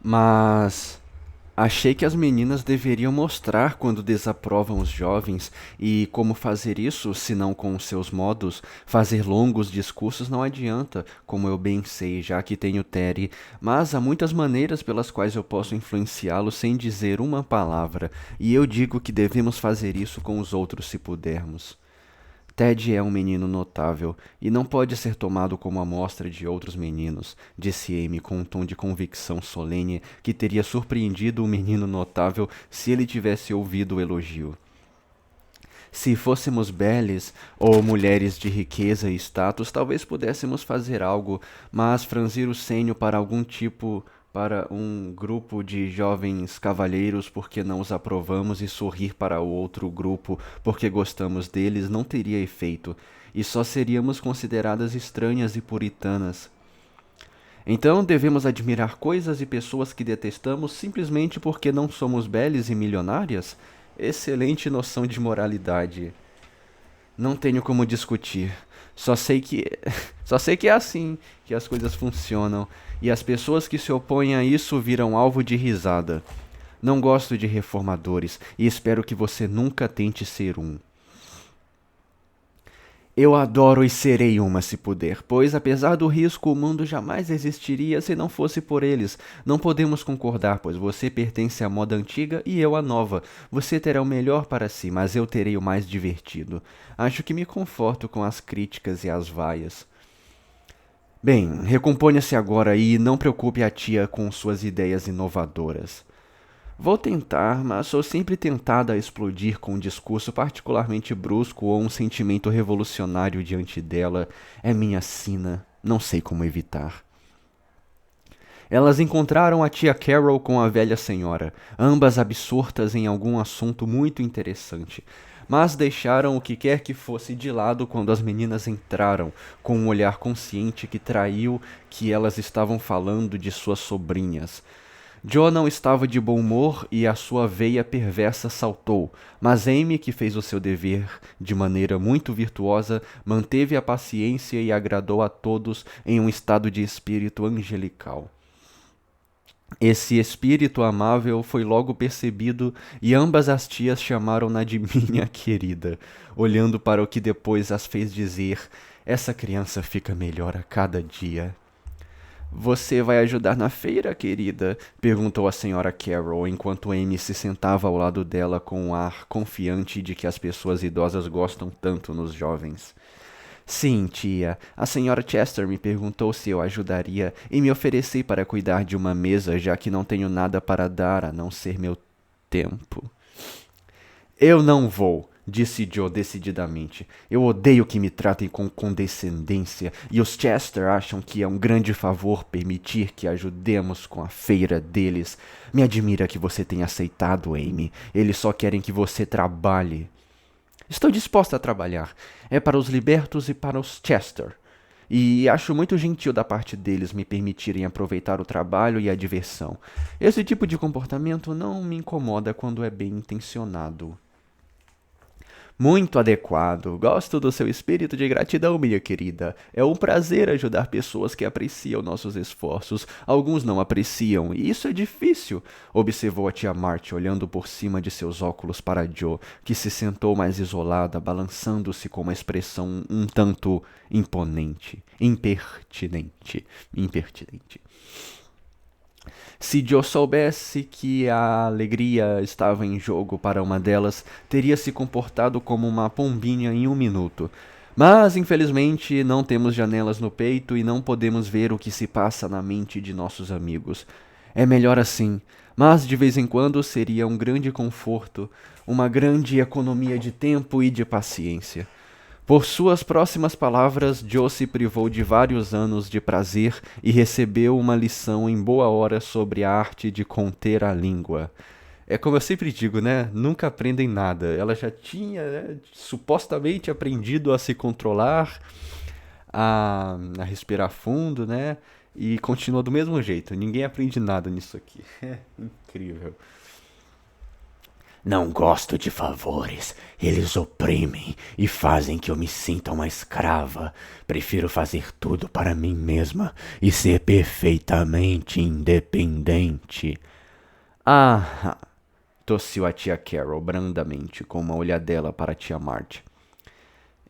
Mas achei que as meninas deveriam mostrar quando desaprovam os jovens e como fazer isso, se não com seus modos. Fazer longos discursos não adianta, como eu bem sei, já que tenho Terry, mas há muitas maneiras pelas quais eu posso influenciá-lo sem dizer uma palavra, e eu digo que devemos fazer isso com os outros se pudermos. Ted é um menino notável e não pode ser tomado como amostra de outros meninos, disse Amy com um tom de convicção solene que teria surpreendido o menino notável se ele tivesse ouvido o elogio. Se fôssemos beles ou mulheres de riqueza e status, talvez pudéssemos fazer algo, mas franzir o senho para um grupo de jovens cavalheiros porque não os aprovamos e sorrir para o outro grupo porque gostamos deles não teria efeito, e só seríamos consideradas estranhas e puritanas. Então devemos admirar coisas e pessoas que detestamos simplesmente porque não somos beles e milionárias? Excelente noção de moralidade. Não tenho como discutir. Só sei que só sei que é assim que as coisas funcionam e as pessoas que se opõem a isso viram alvo de risada. Não gosto de reformadores e espero que você nunca tente ser um. Eu adoro e serei uma se puder, pois apesar do risco, o mundo jamais existiria se não fosse por eles. Não podemos concordar, pois você pertence à moda antiga e eu à nova. Você terá o melhor para si, mas eu terei o mais divertido. Acho que me conforto com as críticas e as vaias. Bem, recomponha-se agora e não preocupe a tia com suas ideias inovadoras. Vou tentar, mas sou sempre tentada a explodir com um discurso particularmente brusco ou um sentimento revolucionário diante dela. É minha sina. Não sei como evitar. Elas encontraram a tia Carol com a velha senhora, ambas absortas em algum assunto muito interessante. Mas deixaram o que quer que fosse de lado quando as meninas entraram, com um olhar consciente que traiu que elas estavam falando de suas sobrinhas. Joe não estava de bom humor e a sua veia perversa saltou, mas Amy, que fez o seu dever de maneira muito virtuosa, manteve a paciência e agradou a todos em um estado de espírito angelical. Esse espírito amável foi logo percebido e ambas as tias chamaram-na de minha querida, olhando para o que depois as fez dizer: essa criança fica melhor a cada dia. Você vai ajudar na feira, querida? Perguntou a senhora Carroll enquanto Amy se sentava ao lado dela com um ar confiante de que as pessoas idosas gostam tanto nos jovens. Sim, tia. A senhora Chester me perguntou se eu ajudaria e me ofereci para cuidar de uma mesa, já que não tenho nada para dar a não ser meu tempo. Eu não vou, disse Joe decididamente. Eu odeio que me tratem com condescendência e os Chester acham que é um grande favor permitir que ajudemos com a feira deles. Me admira que você tenha aceitado, Amy. Eles só querem que você trabalhe. Estou disposta a trabalhar. É para os libertos e para os Chester. E acho muito gentil da parte deles me permitirem aproveitar o trabalho e a diversão. Esse tipo de comportamento não me incomoda quando é bem intencionado. Muito adequado. Gosto do seu espírito de gratidão, minha querida. É um prazer ajudar pessoas que apreciam nossos esforços. Alguns não apreciam, e isso é difícil, observou a tia Marty, olhando por cima de seus óculos para Joe, que se sentou mais isolada, balançando-se com uma expressão um tanto imponente, impertinente. Se Joe soubesse que a alegria estava em jogo para uma delas, teria se comportado como uma pombinha em um minuto. Mas, infelizmente, não temos janelas no peito e não podemos ver o que se passa na mente de nossos amigos. É melhor assim, mas de vez em quando seria um grande conforto, uma grande economia de tempo e de paciência. Por suas próximas palavras, Joe se privou de vários anos de prazer e recebeu uma lição em boa hora sobre a arte de conter a língua. É como eu sempre digo, né? Nunca aprendem nada. Ela já tinha, né, supostamente aprendido a se controlar, a respirar fundo, né? E continua do mesmo jeito. Ninguém aprende nada nisso aqui. É incrível. Não gosto de favores. Eles oprimem e fazem que eu me sinta uma escrava. Prefiro fazer tudo para mim mesma e ser perfeitamente independente. Ah, tossiu a tia Carol brandamente, com uma olhadela para a tia Marty.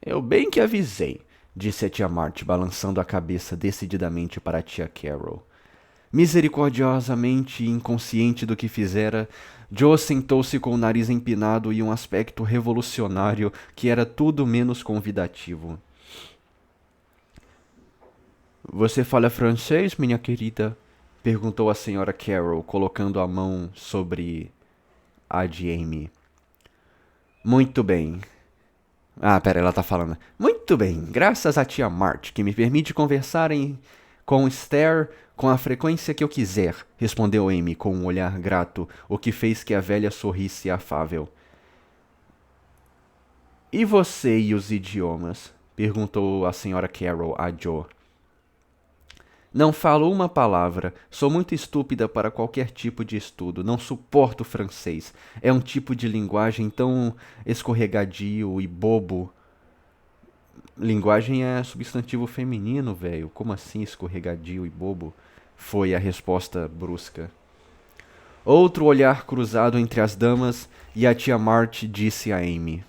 Eu bem que avisei, disse a tia Marty, balançando a cabeça decididamente para a tia Carol. Misericordiosamente inconsciente do que fizera, Joe sentou-se com o nariz empinado e um aspecto revolucionário que era tudo menos convidativo. Você fala francês, minha querida? Perguntou a senhora Carol, colocando a mão sobre a de Amy. Muito bem. Ah, pera, ela tá falando. Muito bem, graças à tia Marty, que me permite conversar com Esther com a frequência que eu quiser, respondeu Amy com um olhar grato, o que fez que a velha sorrisse afável. E você e os idiomas? Perguntou a senhora Carol a Joe. Não falo uma palavra. Sou muito estúpida para qualquer tipo de estudo. Não suporto francês. É um tipo de linguagem tão escorregadio e bobo. Linguagem é substantivo feminino, velho. Como assim escorregadio e bobo? Foi a resposta brusca. Outro olhar cruzado entre as damas e a tia Marty disse a Amy.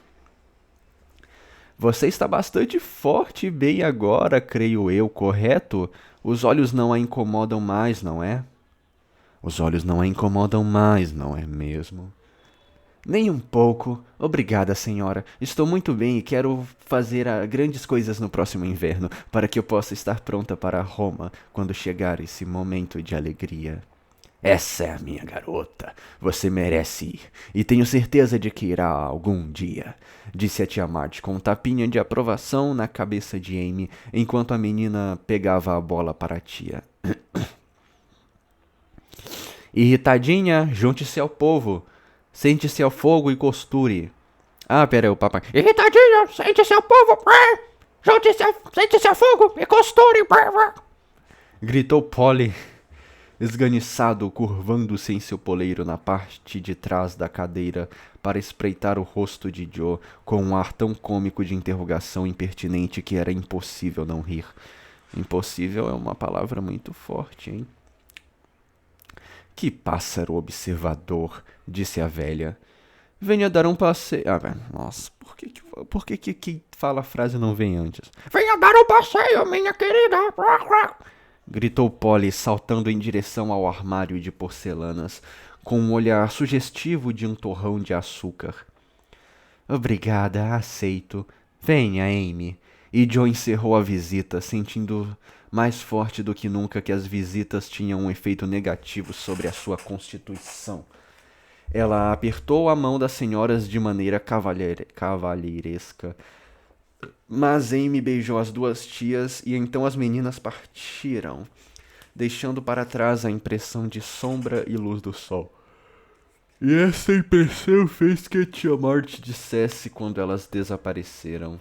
Você está bastante forte bem agora, creio eu, correto? Os olhos não a incomodam mais, não é? Os olhos não a incomodam mais, não é mesmo? Nem um pouco. Obrigada, senhora. Estou muito bem e quero fazer grandes coisas no próximo inverno, para que eu possa estar pronta para Roma quando chegar esse momento de alegria. Essa é a minha garota. Você merece ir. E tenho certeza de que irá algum dia, disse a tia Marty com um tapinha de aprovação na cabeça de Amy, enquanto a menina pegava a bola para a tia. Irritadinha, junte-se ao povo. Sente-se ao fogo e costure. Ah, pera aí, o papai. Irritadinha, sente-se ao povo. Sente-se ao fogo e costure. Gritou Polly, esganiçado, curvando-se em seu poleiro na parte de trás da cadeira para espreitar o rosto de Joe com um ar tão cômico de interrogação impertinente que era impossível não rir. Impossível é uma palavra muito forte, hein? Que pássaro observador, disse a velha. Venha dar um passeio. Ah, nossa, por que quem fala a frase não vem antes? Venha dar um passeio, minha querida! Gritou Polly, saltando em direção ao armário de porcelanas, com um olhar sugestivo de um torrão de açúcar. Obrigada, aceito. Venha, Amy. E Joe encerrou a visita, sentindo mais forte do que nunca que as visitas tinham um efeito negativo sobre a sua constituição. Ela apertou a mão das senhoras de maneira cavalheiresca, mas Amy beijou as duas tias e então as meninas partiram, deixando para trás a impressão de sombra e luz do sol. E essa impressão fez que a tia Marty dissesse quando elas desapareceram.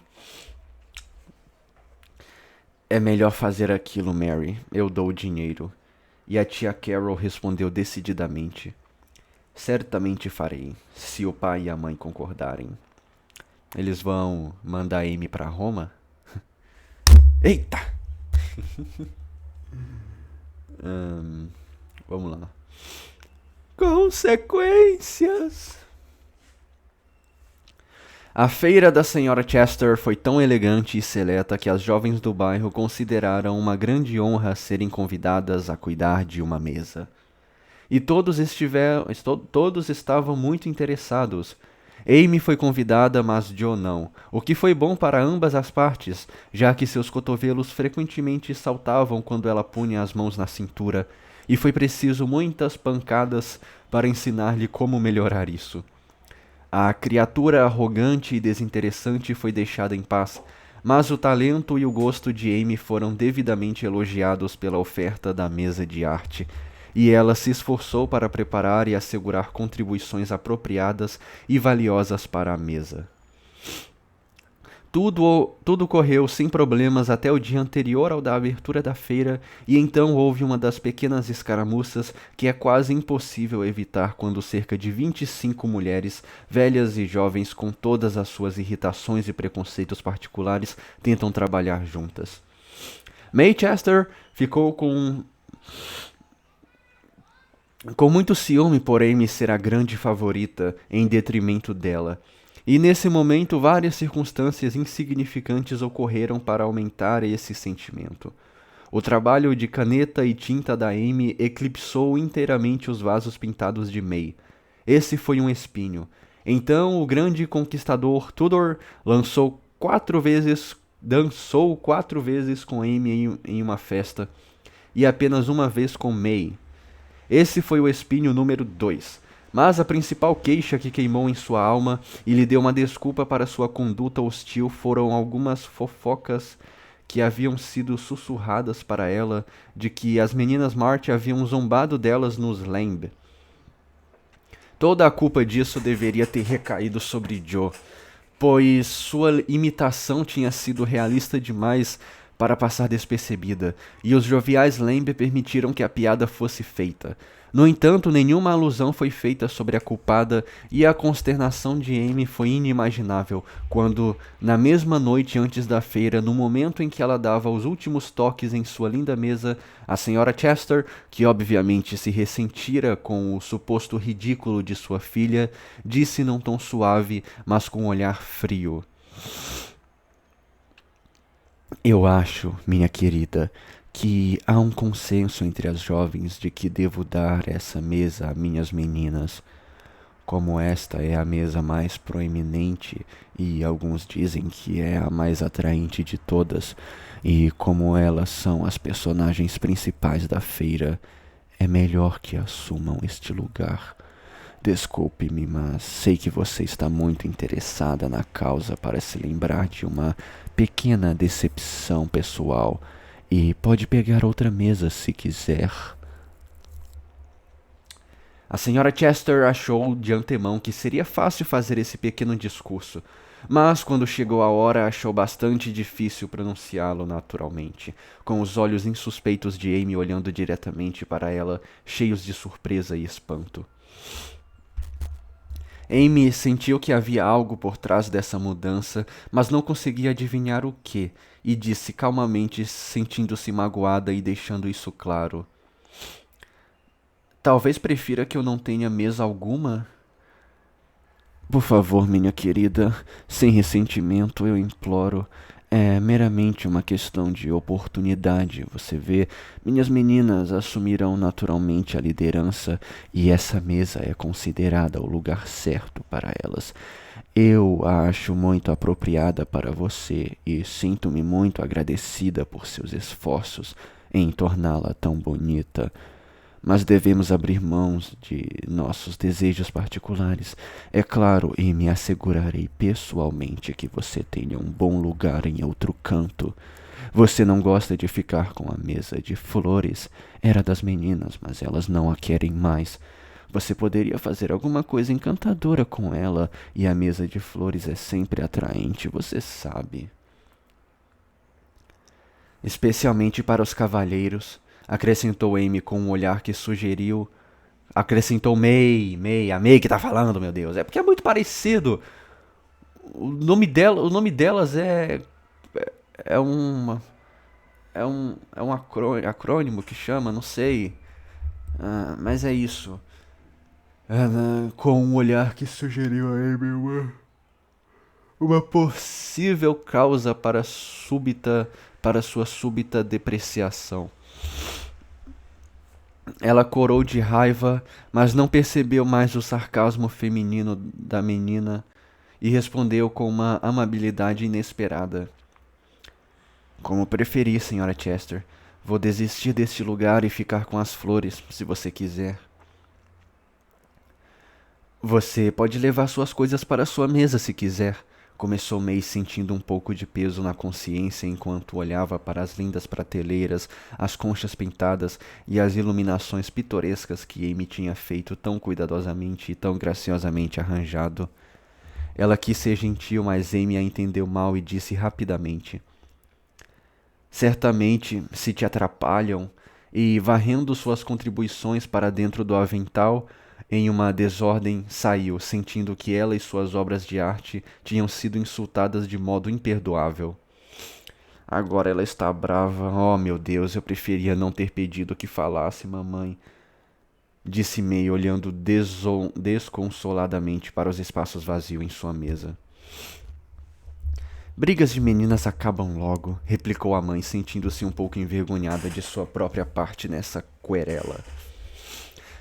É melhor fazer aquilo, Mary. Eu dou o dinheiro. E a tia Carol respondeu decididamente. Certamente farei, se o pai e a mãe concordarem. Eles vão mandar Amy para Roma? Eita! Vamos lá. Consequências. A feira da senhora Chester foi tão elegante e seleta que as jovens do bairro consideraram uma grande honra serem convidadas a cuidar de uma mesa. E todos estavam muito interessados. Amy foi convidada, mas Joe não, o que foi bom para ambas as partes, já que seus cotovelos frequentemente saltavam quando ela punha as mãos na cintura, e foi preciso muitas pancadas para ensinar-lhe como melhorar isso. A criatura arrogante e desinteressante foi deixada em paz, mas o talento e o gosto de Amy foram devidamente elogiados pela oferta da mesa de arte, e ela se esforçou para preparar e assegurar contribuições apropriadas e valiosas para a mesa. Tudo correu sem problemas até o dia anterior ao da abertura da feira, e então houve uma das pequenas escaramuças que é quase impossível evitar quando cerca de 25 mulheres, velhas e jovens, com todas as suas irritações e preconceitos particulares, tentam trabalhar juntas. Maychester ficou com muito ciúme por Amy ser a grande favorita em detrimento dela. E nesse momento, várias circunstâncias insignificantes ocorreram para aumentar esse sentimento. O trabalho de caneta e tinta da Amy eclipsou inteiramente os vasos pintados de May. Esse foi um espinho. Então, o grande conquistador Tudor dançou 4 vezes com Amy em uma festa, e apenas uma vez com May. Esse foi o espinho número 2. Mas a principal queixa que queimou em sua alma e lhe deu uma desculpa para sua conduta hostil foram algumas fofocas que haviam sido sussurradas para ela de que as meninas March haviam zombado delas nos Lamb. Toda a culpa disso deveria ter recaído sobre Joe, pois sua imitação tinha sido realista demais para passar despercebida, e os joviais Lamb permitiram que a piada fosse feita. No entanto, nenhuma alusão foi feita sobre a culpada, e a consternação de Amy foi inimaginável quando, na mesma noite antes da feira, no momento em que ela dava os últimos toques em sua linda mesa, a senhora Chester, que obviamente se ressentira com o suposto ridículo de sua filha, disse num tom suave, mas com um olhar frio: "Eu acho, minha querida, que há um consenso entre as jovens de que devo dar essa mesa a minhas meninas. Como esta é a mesa mais proeminente e alguns dizem que é a mais atraente de todas, e como elas são as personagens principais da feira, é melhor que assumam este lugar. Desculpe-me, mas sei que você está muito interessada na causa para se lembrar de uma pequena decepção pessoal e pode pegar outra mesa se quiser." A senhora Chester achou de antemão que seria fácil fazer esse pequeno discurso, mas quando chegou a hora achou bastante difícil pronunciá-lo naturalmente, com os olhos insuspeitos de Amy olhando diretamente para ela, cheios de surpresa e espanto. Amy sentiu que havia algo por trás dessa mudança, mas não conseguia adivinhar o que, e disse calmamente, sentindo-se magoada e deixando isso claro: "Talvez prefira que eu não tenha mesa alguma?" "Por favor, minha querida, sem ressentimento, eu imploro. É meramente uma questão de oportunidade. Você vê, minhas meninas assumirão naturalmente a liderança e essa mesa é considerada o lugar certo para elas. Eu a acho muito apropriada para você e sinto-me muito agradecida por seus esforços em torná-la tão bonita. Mas devemos abrir mãos de nossos desejos particulares. É claro, e me assegurarei pessoalmente que você tenha um bom lugar em outro canto. Você não gosta de ficar com a mesa de flores? Era das meninas, mas elas não a querem mais. Você poderia fazer alguma coisa encantadora com ela, e a mesa de flores é sempre atraente, você sabe." "Especialmente para os cavalheiros", acrescentou Amy com um olhar que sugeriu. Acrescentou a May que tá falando, meu Deus. É porque é muito parecido. O nome delas é uma é um acrônimo que chama, não sei. Mas é isso. Com um olhar que sugeriu a Amy uma possível causa para sua súbita depreciação. Ela corou de raiva, mas não percebeu mais o sarcasmo feminino da menina e respondeu com uma amabilidade inesperada: "Como preferir, senhora Chester. Vou desistir deste lugar e ficar com as flores, se você quiser." "Você pode levar suas coisas para sua mesa se quiser", começou May, sentindo um pouco de peso na consciência enquanto olhava para as lindas prateleiras, as conchas pintadas e as iluminações pitorescas que Amy tinha feito tão cuidadosamente e tão graciosamente arranjado. Ela quis ser gentil, mas Amy a entendeu mal e disse rapidamente: certamente, se te atrapalham, e varrendo suas contribuições para dentro do avental, em uma desordem, saiu, sentindo que ela e suas obras de arte tinham sido insultadas de modo imperdoável. Agora ela está brava. Oh, meu Deus, eu preferia não ter pedido que falasse, mamãe, disse May, olhando desconsoladamente para os espaços vazios em sua mesa. Brigas de meninas acabam logo, replicou a mãe, sentindo-se um pouco envergonhada de sua própria parte nessa querela.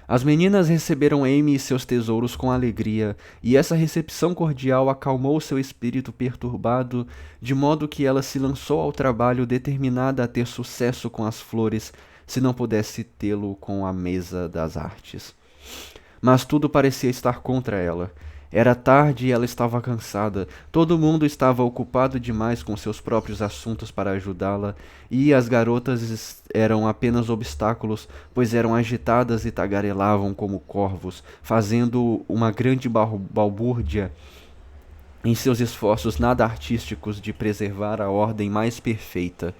As meninas receberam Amy e seus tesouros com alegria, e essa recepção cordial acalmou seu espírito perturbado, de modo que ela se lançou ao trabalho determinada a ter sucesso com as flores, se não pudesse tê-lo com a mesa das artes. Mas tudo parecia estar contra ela. Era tarde e ela estava cansada. Todo mundo estava ocupado demais com seus próprios assuntos para ajudá-la, e as garotas eram apenas obstáculos, pois eram agitadas e tagarelavam como corvos, fazendo uma grande balbúrdia em seus esforços nada artísticos de preservar a ordem mais perfeita.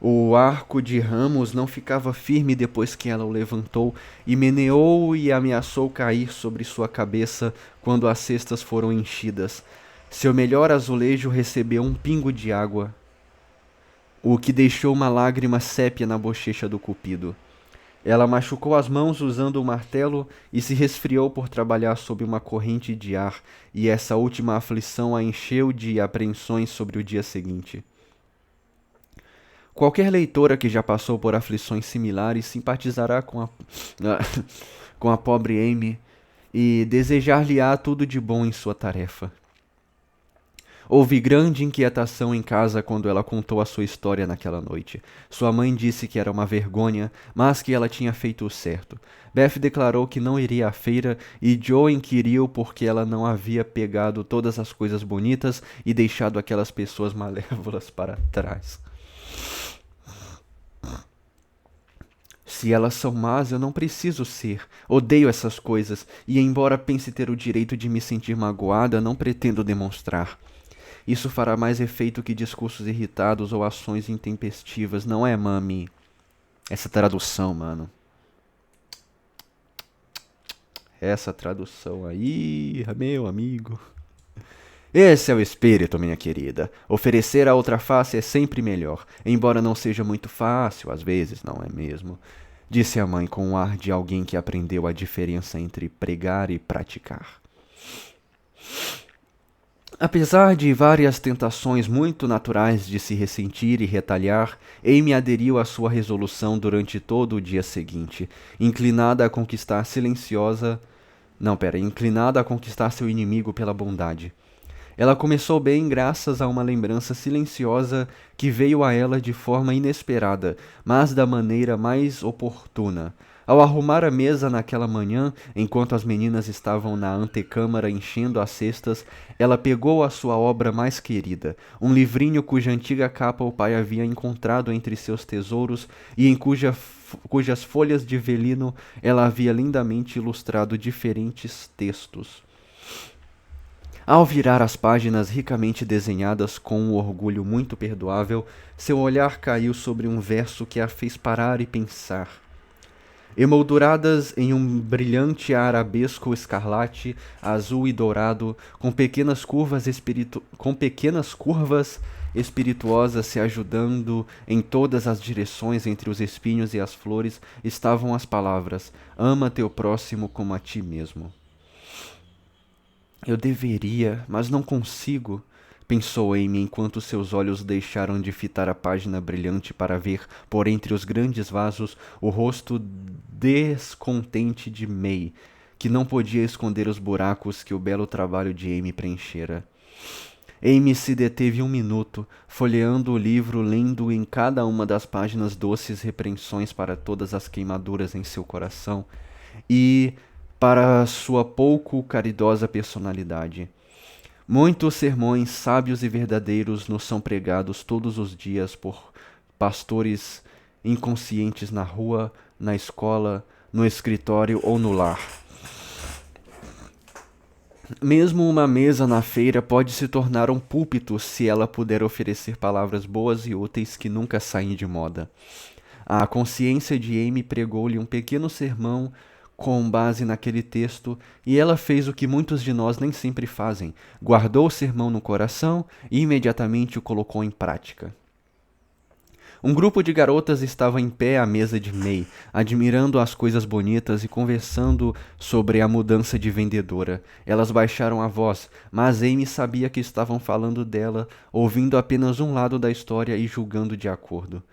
O arco de ramos não ficava firme depois que ela o levantou, e meneou e ameaçou cair sobre sua cabeça quando as cestas foram enchidas. Seu melhor azulejo recebeu um pingo de água, o que deixou uma lágrima sépia na bochecha do cupido. Ela machucou as mãos usando o martelo e se resfriou por trabalhar sob uma corrente de ar, e essa última aflição a encheu de apreensões sobre o dia seguinte. Qualquer leitora que já passou por aflições similares simpatizará com a, com a pobre Amy e desejar-lhe-á tudo de bom em sua tarefa. Houve grande inquietação em casa quando ela contou a sua história naquela noite. Sua mãe disse que era uma vergonha, mas que ela tinha feito o certo. Beth declarou que não iria à feira e Joe inquiriu por que ela não havia pegado todas as coisas bonitas e deixado aquelas pessoas malévolas para trás. Se elas são más, eu não preciso ser. Odeio essas coisas, e embora pense ter o direito de me sentir magoada, não pretendo demonstrar. Isso fará mais efeito que discursos irritados ou ações intempestivas, não é, mami? Essa tradução, mano. Essa tradução aí, meu amigo. Esse é o espírito, minha querida. Oferecer a outra face é sempre melhor, embora não seja muito fácil, às vezes, não é mesmo? Disse a mãe com o ar de alguém que aprendeu a diferença entre pregar e praticar. Apesar de várias tentações muito naturais de se ressentir e retalhar, Amy aderiu à sua resolução durante todo o dia seguinte, inclinada a conquistar inclinada a conquistar seu inimigo pela bondade. Ela começou bem graças a uma lembrança silenciosa que veio a ela de forma inesperada, mas da maneira mais oportuna. Ao arrumar a mesa naquela manhã, enquanto as meninas estavam na antecâmara enchendo as cestas, ela pegou a sua obra mais querida, um livrinho cuja antiga capa o pai havia encontrado entre seus tesouros e em cujas folhas de velino ela havia lindamente ilustrado diferentes textos. Ao virar as páginas ricamente desenhadas com um orgulho muito perdoável, seu olhar caiu sobre um verso que a fez parar e pensar. Emolduradas em um brilhante arabesco escarlate, azul e dourado, com pequenas curvas espirituosas se ajudando em todas as direções entre os espinhos e as flores, estavam as palavras: ama teu próximo como a ti mesmo. Eu deveria, mas não consigo, pensou Amy enquanto seus olhos deixaram de fitar a página brilhante para ver, por entre os grandes vasos, o rosto descontente de May, que não podia esconder os buracos que o belo trabalho de Amy preenchera. Amy se deteve um minuto, folheando o livro, lendo em cada uma das páginas doces repreensões para todas as queimaduras em seu coração e para sua pouco caridosa personalidade. Muitos sermões sábios e verdadeiros nos são pregados todos os dias por pastores inconscientes na rua, na escola, no escritório ou no lar. Mesmo uma mesa na feira pode se tornar um púlpito se ela puder oferecer palavras boas e úteis que nunca saem de moda. A consciência de Amy pregou-lhe um pequeno sermão com base naquele texto, e ela fez o que muitos de nós nem sempre fazem: guardou o sermão no coração e imediatamente o colocou em prática. Um grupo de garotas estava em pé à mesa de May, admirando as coisas bonitas e conversando sobre a mudança de vendedora. Elas baixaram a voz, mas Amy sabia que estavam falando dela, ouvindo apenas um lado da história e julgando de acordo.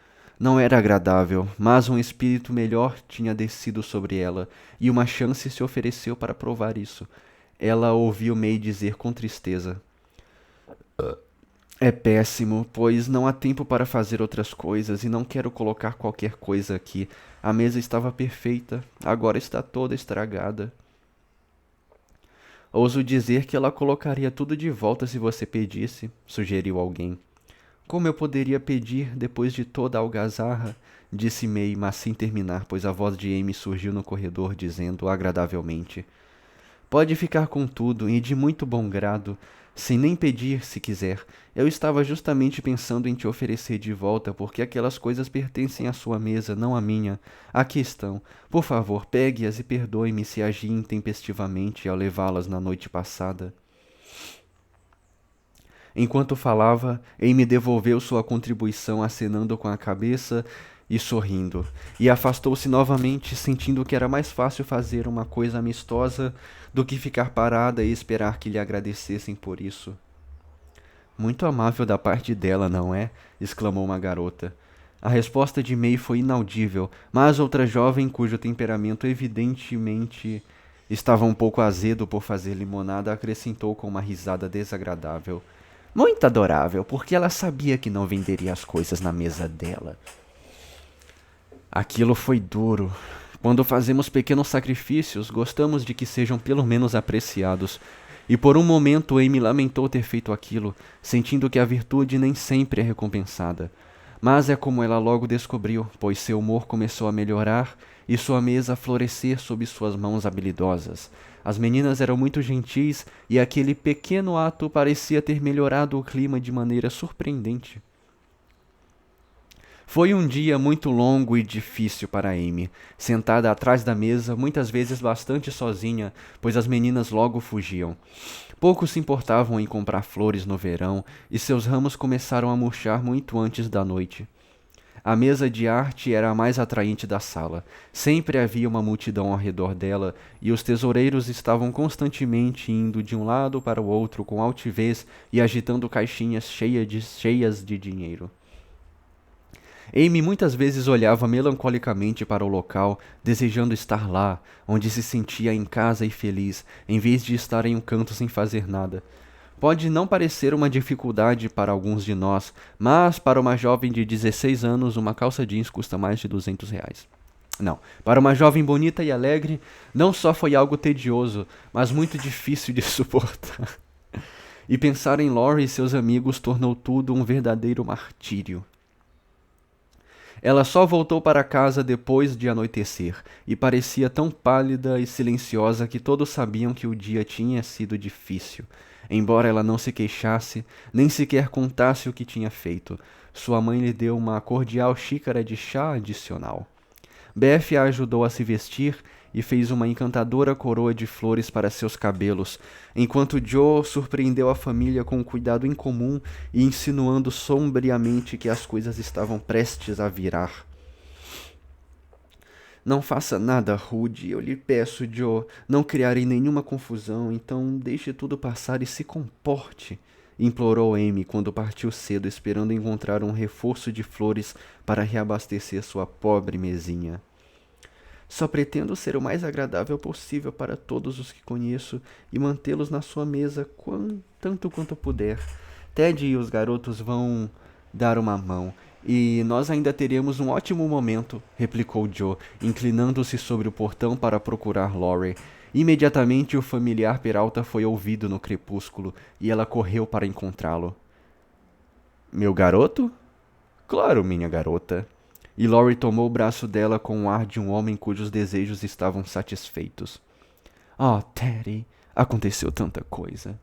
Não era agradável, mas um espírito melhor tinha descido sobre ela, e uma chance se ofereceu para provar isso. Ela ouviu May dizer com tristeza: é péssimo, pois não há tempo para fazer outras coisas e não quero colocar qualquer coisa aqui. A mesa estava perfeita, agora está toda estragada. Ouso dizer que ela colocaria tudo de volta se você pedisse, sugeriu alguém. Como eu poderia pedir depois de toda a algazarra? Disse May, mas sem terminar, pois a voz de Amy surgiu no corredor dizendo agradavelmente: pode ficar com tudo e de muito bom grado, sem nem pedir, se quiser. Eu estava justamente pensando em te oferecer de volta, porque aquelas coisas pertencem à sua mesa, não à minha. Aqui estão. Por favor, pegue-as e perdoe-me se agi intempestivamente ao levá-las na noite passada. Enquanto falava, Amy devolveu sua contribuição acenando com a cabeça e sorrindo, e afastou-se novamente, sentindo que era mais fácil fazer uma coisa amistosa do que ficar parada e esperar que lhe agradecessem por isso. Muito amável da parte dela, não é? Exclamou uma garota. A resposta de May foi inaudível, mas outra jovem, cujo temperamento evidentemente estava um pouco azedo por fazer limonada, acrescentou com uma risada desagradável: muito adorável, porque ela sabia que não venderia as coisas na mesa dela. Aquilo foi duro. Quando fazemos pequenos sacrifícios, gostamos de que sejam pelo menos apreciados. E por um momento Amy lamentou ter feito aquilo, sentindo que a virtude nem sempre é recompensada. Mas é como ela logo descobriu, pois seu humor começou a melhorar e sua mesa a florescer sob suas mãos habilidosas. As meninas eram muito gentis e aquele pequeno ato parecia ter melhorado o clima de maneira surpreendente. Foi um dia muito longo e difícil para Amy, sentada atrás da mesa, muitas vezes bastante sozinha, pois as meninas logo fugiam. Poucos se importavam em comprar flores no verão, e seus ramos começaram a murchar muito antes da noite. A mesa de arte era a mais atraente da sala. Sempre havia uma multidão ao redor dela, e os tesoureiros estavam constantemente indo de um lado para o outro com altivez e agitando caixinhas cheias de dinheiro. Amy muitas vezes olhava melancolicamente para o local, desejando estar lá, onde se sentia em casa e feliz, em vez de estar em um canto sem fazer nada. Pode não parecer uma dificuldade para alguns de nós, mas para uma jovem de 16 anos, uma calça jeans custa mais de R$ 200. Não, para uma jovem bonita e alegre, não só foi algo tedioso, mas muito difícil de suportar. E pensar em Laurie e seus amigos tornou tudo um verdadeiro martírio. Ela só voltou para casa depois de anoitecer, e parecia tão pálida e silenciosa que todos sabiam que o dia tinha sido difícil. Embora ela não se queixasse, nem sequer contasse o que tinha feito, sua mãe lhe deu uma cordial xícara de chá adicional. Beth a ajudou a se vestir e fez uma encantadora coroa de flores para seus cabelos, enquanto Joe surpreendeu a família com um cuidado incomum e insinuando sombriamente que as coisas estavam prestes a virar. Não faça nada rude, eu lhe peço, Joe. Não criarei nenhuma confusão, então deixe tudo passar e se comporte, implorou Amy quando partiu cedo, esperando encontrar um reforço de flores para reabastecer sua pobre mesinha. Só pretendo ser o mais agradável possível para todos os que conheço e mantê-los na sua mesa tanto quanto puder. Ted e os garotos vão dar uma mão, e nós ainda teremos um ótimo momento, replicou Joe, inclinando-se sobre o portão para procurar Laurie. Imediatamente o familiar Peralta foi ouvido no crepúsculo, e ela correu para encontrá-lo. Meu garoto? Claro, minha garota. E Laurie tomou o braço dela com o ar de um homem cujos desejos estavam satisfeitos. Oh, Teddy, Aconteceu tanta coisa.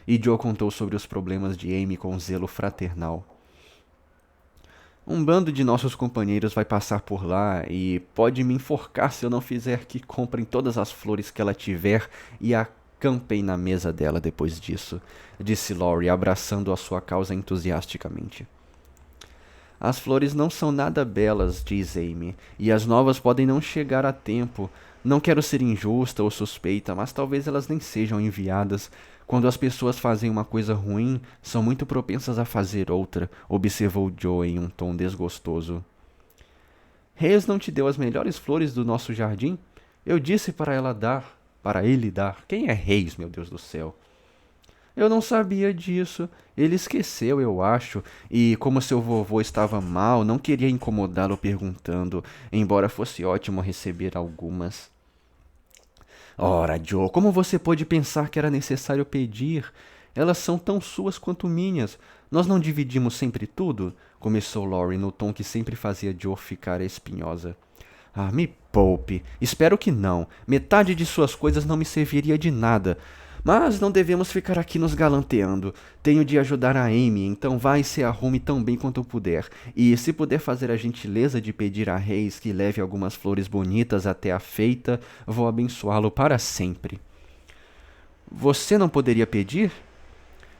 E Joe contou sobre os problemas de Amy com zelo fraternal. Um bando de nossos companheiros vai passar por lá e pode me enforcar se eu não fizer que comprem todas as flores que ela tiver e acampem na mesa dela depois disso, disse Laurie, abraçando a sua causa entusiasticamente. As flores não são nada belas, diz Amy, e as novas podem não chegar a tempo. Não quero ser injusta ou suspeita, mas talvez elas nem sejam enviadas. Quando as pessoas fazem uma coisa ruim, são muito propensas a fazer outra, observou Joe em um tom desgostoso. Reis não te deu as melhores flores do nosso jardim? Eu disse para ele dar. Quem é Reis, meu Deus do céu? Eu não sabia disso. Ele esqueceu, eu acho, e como seu vovô estava mal, não queria incomodá-lo perguntando, embora fosse ótimo receber algumas. Ora, Joe, como você pôde pensar que era necessário pedir? Elas são tão suas quanto minhas. Nós não dividimos sempre tudo? Começou Laurie no tom que sempre fazia Joe ficar espinhosa. Ah, me poupe. Espero que não. Metade de suas coisas não me serviria de nada. Mas não devemos ficar aqui nos galanteando. Tenho de ajudar a Amy, então vá e se arrume tão bem quanto puder. E se puder fazer a gentileza de pedir a Reis que leve algumas flores bonitas até a feita, vou abençoá-lo para sempre. Você não poderia pedir?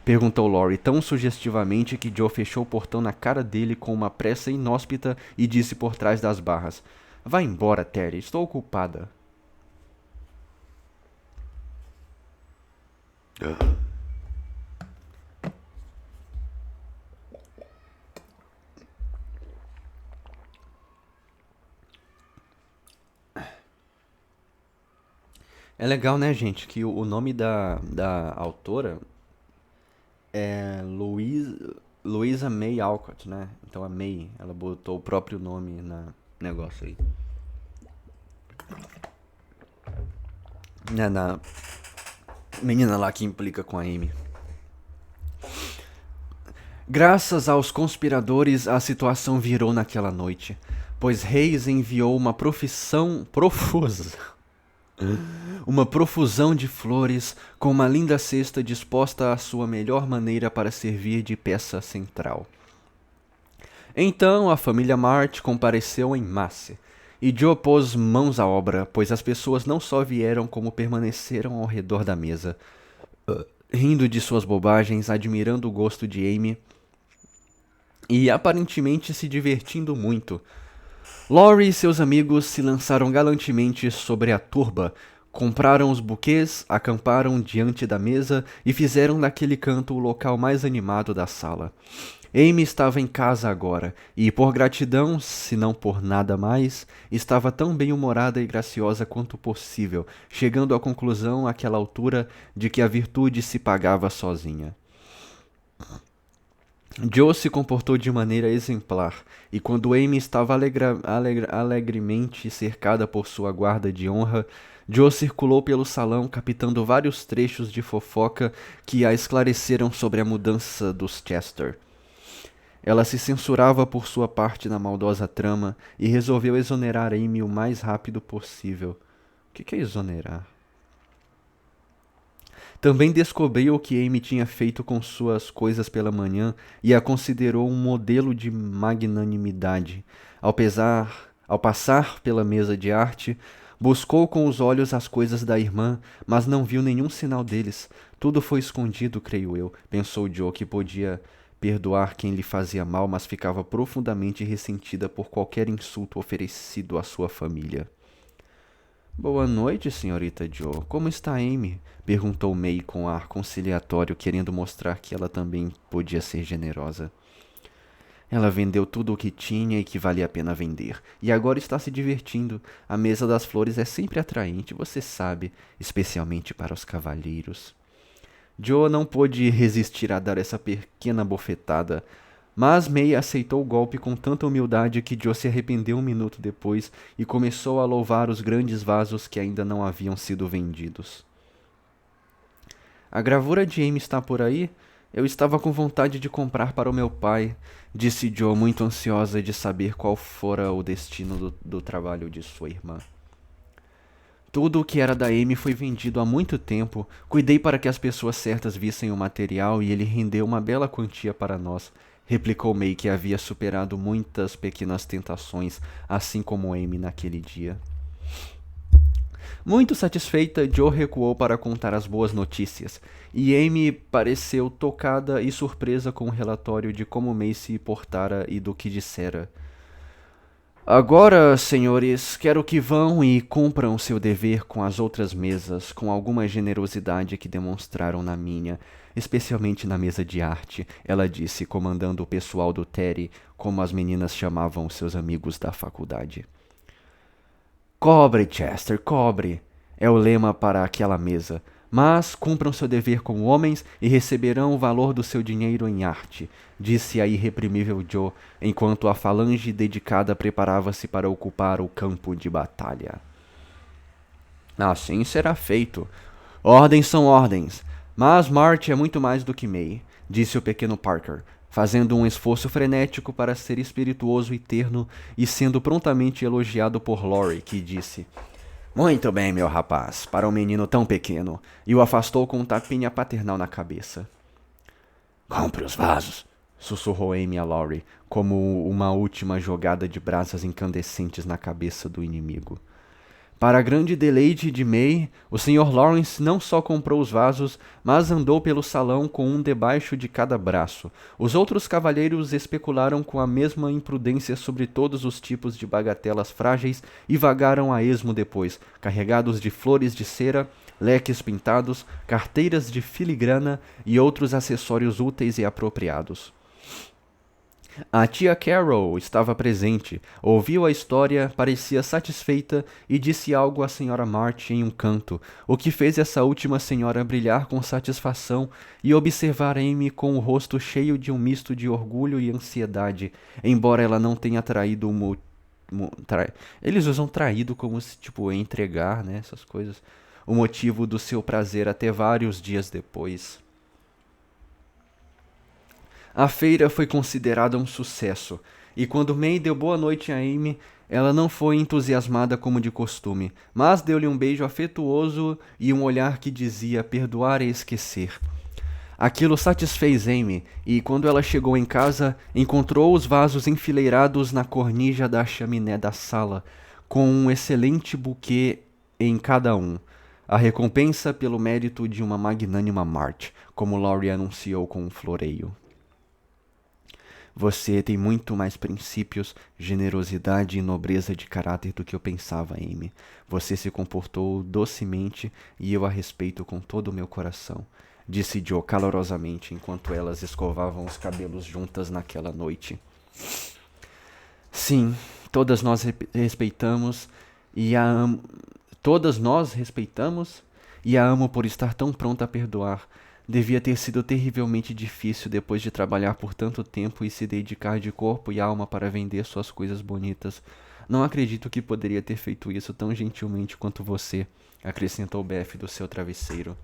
Perguntou Laurie tão sugestivamente que Joe fechou o portão na cara dele com uma pressa inóspita e disse por trás das barras: Vá embora, Terry, estou ocupada. É legal, né, gente, que o nome da autora é Louisa May Alcott, né? Então a May, ela botou o próprio nome na negócio aí. Né, na menina lá que implica com a Amy. Graças aos conspiradores, a situação virou naquela noite, pois Reis enviou uma profusão de flores com uma linda cesta disposta à sua melhor maneira para servir de peça central. Então a família Mart compareceu em massa, e Joe pôs mãos à obra, pois as pessoas não só vieram como permaneceram ao redor da mesa, rindo de suas bobagens, admirando o gosto de Amy e aparentemente se divertindo muito. Laurie e seus amigos se lançaram galantemente sobre a turba, compraram os buquês, acamparam diante da mesa e fizeram daquele canto o local mais animado da sala. Amy estava em casa agora, e por gratidão, se não por nada mais, estava tão bem-humorada e graciosa quanto possível, chegando à conclusão àquela altura de que a virtude se pagava sozinha. Joe se comportou de maneira exemplar, e quando Amy estava alegremente cercada por sua guarda de honra, Joe circulou pelo salão captando vários trechos de fofoca que a esclareceram sobre a mudança dos Chester. Ela se censurava por sua parte na maldosa trama e resolveu exonerar Amy o mais rápido possível. O que é exonerar? Também descobriu o que Amy tinha feito com suas coisas pela manhã e a considerou um modelo de magnanimidade. Ao passar pela mesa de arte, buscou com os olhos as coisas da irmã, mas não viu nenhum sinal deles. Tudo foi escondido, creio eu, pensou Joe, que podia perdoar quem lhe fazia mal, mas ficava profundamente ressentida por qualquer insulto oferecido à sua família. Boa noite, senhorita Joe. Como está Amy? Perguntou May com ar conciliatório, querendo mostrar que ela também podia ser generosa. Ela vendeu tudo o que tinha e que valia a pena vender, e agora está se divertindo. A mesa das flores é sempre atraente, você sabe, especialmente para os cavalheiros. Joe não pôde resistir a dar essa pequena bofetada, mas May aceitou o golpe com tanta humildade que Joe se arrependeu um minuto depois e começou a louvar os grandes vasos que ainda não haviam sido vendidos. A gravura de Amy está por aí? Eu estava com vontade de comprar para o meu pai, disse Joe, muito ansiosa de saber qual fora o destino do trabalho de sua irmã. Tudo o que era da Amy foi vendido há muito tempo. Cuidei para que as pessoas certas vissem o material e ele rendeu uma bela quantia para nós. Replicou May, que havia superado muitas pequenas tentações, assim como Amy naquele dia. Muito satisfeita, Joe recuou para contar as boas notícias, e Amy pareceu tocada e surpresa com o relatório de como May se portara e do que dissera. Agora, senhores, quero que vão e cumpram seu dever com as outras mesas, com alguma generosidade que demonstraram na minha, especialmente na mesa de arte, ela disse, comandando o pessoal do Terry, como as meninas chamavam seus amigos da faculdade. Cobre, Chester, cobre, é o lema para aquela mesa. Mas cumpram seu dever como homens e receberão o valor do seu dinheiro em arte, disse a irreprimível Joe, enquanto a falange dedicada preparava-se para ocupar o campo de batalha. Assim será feito. Ordens são ordens, mas Marty é muito mais do que May, disse o pequeno Parker, fazendo um esforço frenético para ser espirituoso e terno e sendo prontamente elogiado por Laurie, que disse: Muito bem, meu rapaz, para um menino tão pequeno, e o afastou com um tapinha paternal na cabeça. Compre os vasos, sussurrou Amy a Laurie, como uma última jogada de brasas incandescentes na cabeça do inimigo. Para grande deleite de May, o Sr. Lawrence não só comprou os vasos, mas andou pelo salão com um debaixo de cada braço. Os outros cavalheiros especularam com a mesma imprudência sobre todos os tipos de bagatelas frágeis e vagaram a esmo depois, carregados de flores de cera, leques pintados, carteiras de filigrana e outros acessórios úteis e apropriados. A tia Carol estava presente, ouviu a história, parecia satisfeita e disse algo à senhora March em um canto, o que fez essa última senhora brilhar com satisfação e observar Amy com o rosto cheio de um misto de orgulho e ansiedade, embora ela não tenha traído eles usam traído como se, tipo, entregar, né, essas coisas, o motivo do seu prazer até vários dias depois. A feira foi considerada um sucesso, e quando May deu boa noite a Amy, ela não foi entusiasmada como de costume, mas deu-lhe um beijo afetuoso e um olhar que dizia perdoar e esquecer. Aquilo satisfez Amy, e quando ela chegou em casa, encontrou os vasos enfileirados na cornija da chaminé da sala, com um excelente buquê em cada um. A recompensa pelo mérito de uma magnânima March, como Laurie anunciou com um floreio. Você tem muito mais princípios, generosidade e nobreza de caráter do que eu pensava, Amy. Você se comportou docemente e eu a respeito com todo o meu coração, disse Joe calorosamente enquanto elas escovavam os cabelos juntas naquela noite. Sim, todas nós respeitamos e a amo. Todas nós respeitamos e a amo por estar tão pronta a perdoar. Devia ter sido terrivelmente difícil depois de trabalhar por tanto tempo e se dedicar de corpo e alma para vender suas coisas bonitas. Não acredito que poderia ter feito isso tão gentilmente quanto você, acrescentou Beth do seu travesseiro.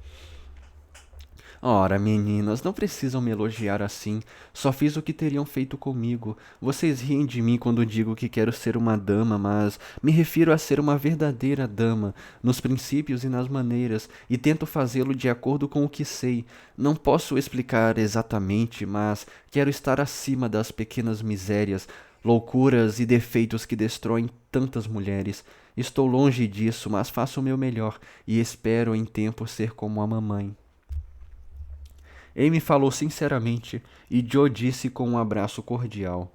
Ora, meninas, não precisam me elogiar assim. Só fiz o que teriam feito comigo. Vocês riem de mim quando digo que quero ser uma dama, mas me refiro a ser uma verdadeira dama, nos princípios e nas maneiras, e tento fazê-lo de acordo com o que sei. Não posso explicar exatamente, mas quero estar acima das pequenas misérias, loucuras e defeitos que destroem tantas mulheres. Estou longe disso, mas faço o meu melhor, e espero em tempo ser como a mamãe. Amy falou sinceramente e Joe disse com um abraço cordial.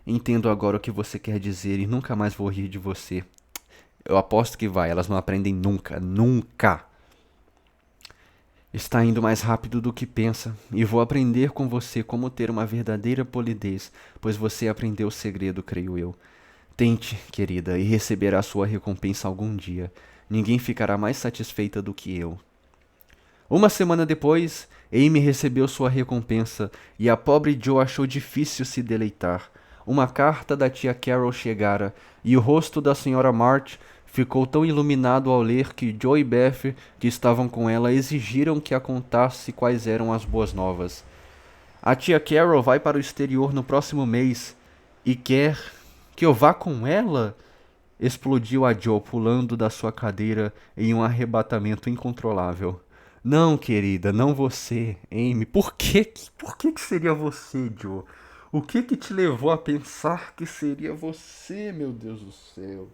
Entendo agora o que você quer dizer e nunca mais vou rir de você. Eu aposto que vai, elas não aprendem nunca, nunca. Está indo mais rápido do que pensa e vou aprender com você como ter uma verdadeira polidez, pois você aprendeu o segredo, creio eu. Tente, querida, e receberá sua recompensa algum dia. Ninguém ficará mais satisfeita do que eu. Uma semana depois, Amy recebeu sua recompensa e a pobre Joe achou difícil se deleitar. Uma carta da tia Carol chegara e o rosto da senhora March ficou tão iluminado ao ler que Joe e Beth, que estavam com ela, exigiram que a contasse quais eram as boas novas. A tia Carol vai para o exterior no próximo mês e quer que eu vá com ela? Explodiu a Joe pulando da sua cadeira em um arrebatamento incontrolável. Não, querida, não você, Amy. Por que que seria você, Joe? O que que te levou a pensar que seria você, meu Deus do céu?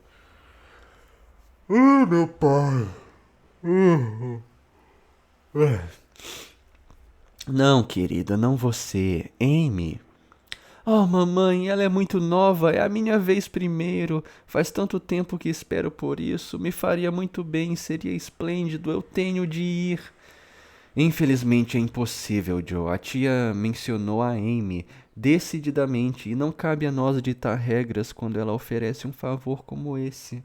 Ah, meu pai. Não, querida, não você, Amy. Oh, mamãe, ela é muito nova, é a minha vez primeiro. Faz tanto tempo que espero por isso. Me faria muito bem, seria esplêndido. Eu tenho de ir. Infelizmente é impossível, Joe. A tia mencionou a Amy decididamente e não cabe a nós ditar regras quando ela oferece um favor como esse.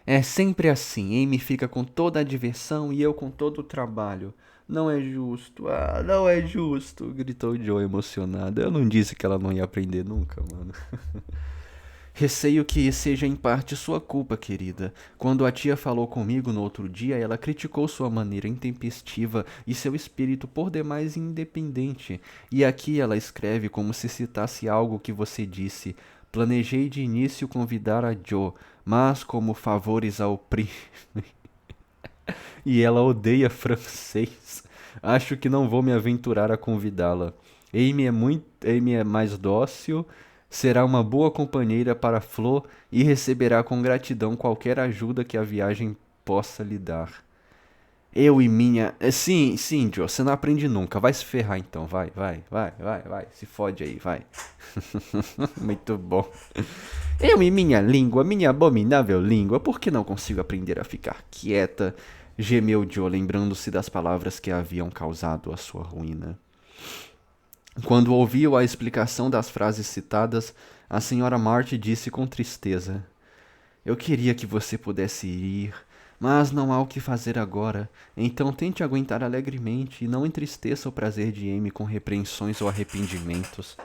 É sempre assim. Amy fica com toda a diversão e eu com todo o trabalho. Não é justo. Ah, não é justo, gritou Joe emocionado. Eu não disse que ela não ia aprender nunca, mano. Receio que seja em parte sua culpa, querida. Quando a tia falou comigo no outro dia, ela criticou sua maneira intempestiva e seu espírito por demais independente. E aqui ela escreve como se citasse algo que você disse. Planejei de início convidar a Joe, mas como favores ao príncipe. E ela odeia francês. Acho que não vou me aventurar a convidá-la. Amy é mais dócil, será uma boa companheira para Flo e receberá com gratidão qualquer ajuda que a viagem possa lhe dar. Eu e minha. Sim, sim, Joe, você não aprende nunca. Vai se ferrar então. Vai. Se fode aí, vai. Muito bom. Eu e minha língua, minha abominável língua, por que não consigo aprender a ficar quieta? Gemeu Joe, lembrando-se das palavras que haviam causado a sua ruína. Quando ouviu a explicação das frases citadas, a senhora March disse com tristeza: Eu queria que você pudesse ir, mas não há o que fazer agora. Então tente aguentar alegremente e não entristeça o prazer de Amy com repreensões ou arrependimentos.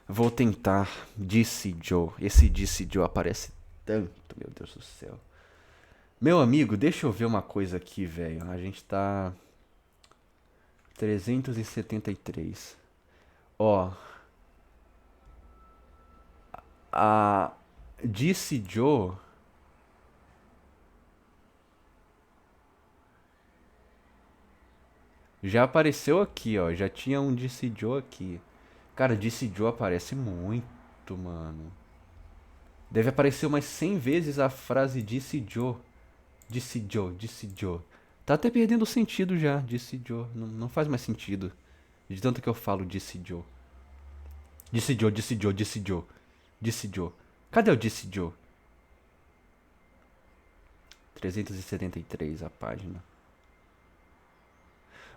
Vou tentar, disse Joe. Esse disse Joe aparece tanto, meu Deus do céu. Meu amigo, deixa eu ver uma coisa aqui, velho. A gente tá 373. Ó, a disse Joe já apareceu aqui, ó. Já tinha um disse Joe aqui. Cara, disse Joe aparece muito, mano. Deve aparecer umas 100 vezes a frase disse Joe. Disse Joe, disse Joe. Tá até perdendo o sentido já, disse Joe. Não, não faz mais sentido. De tanto que eu falo disse Joe. Disse Joe, disse Joe, disse Joe. Disse Joe. Cadê o disse Joe? 373 a página.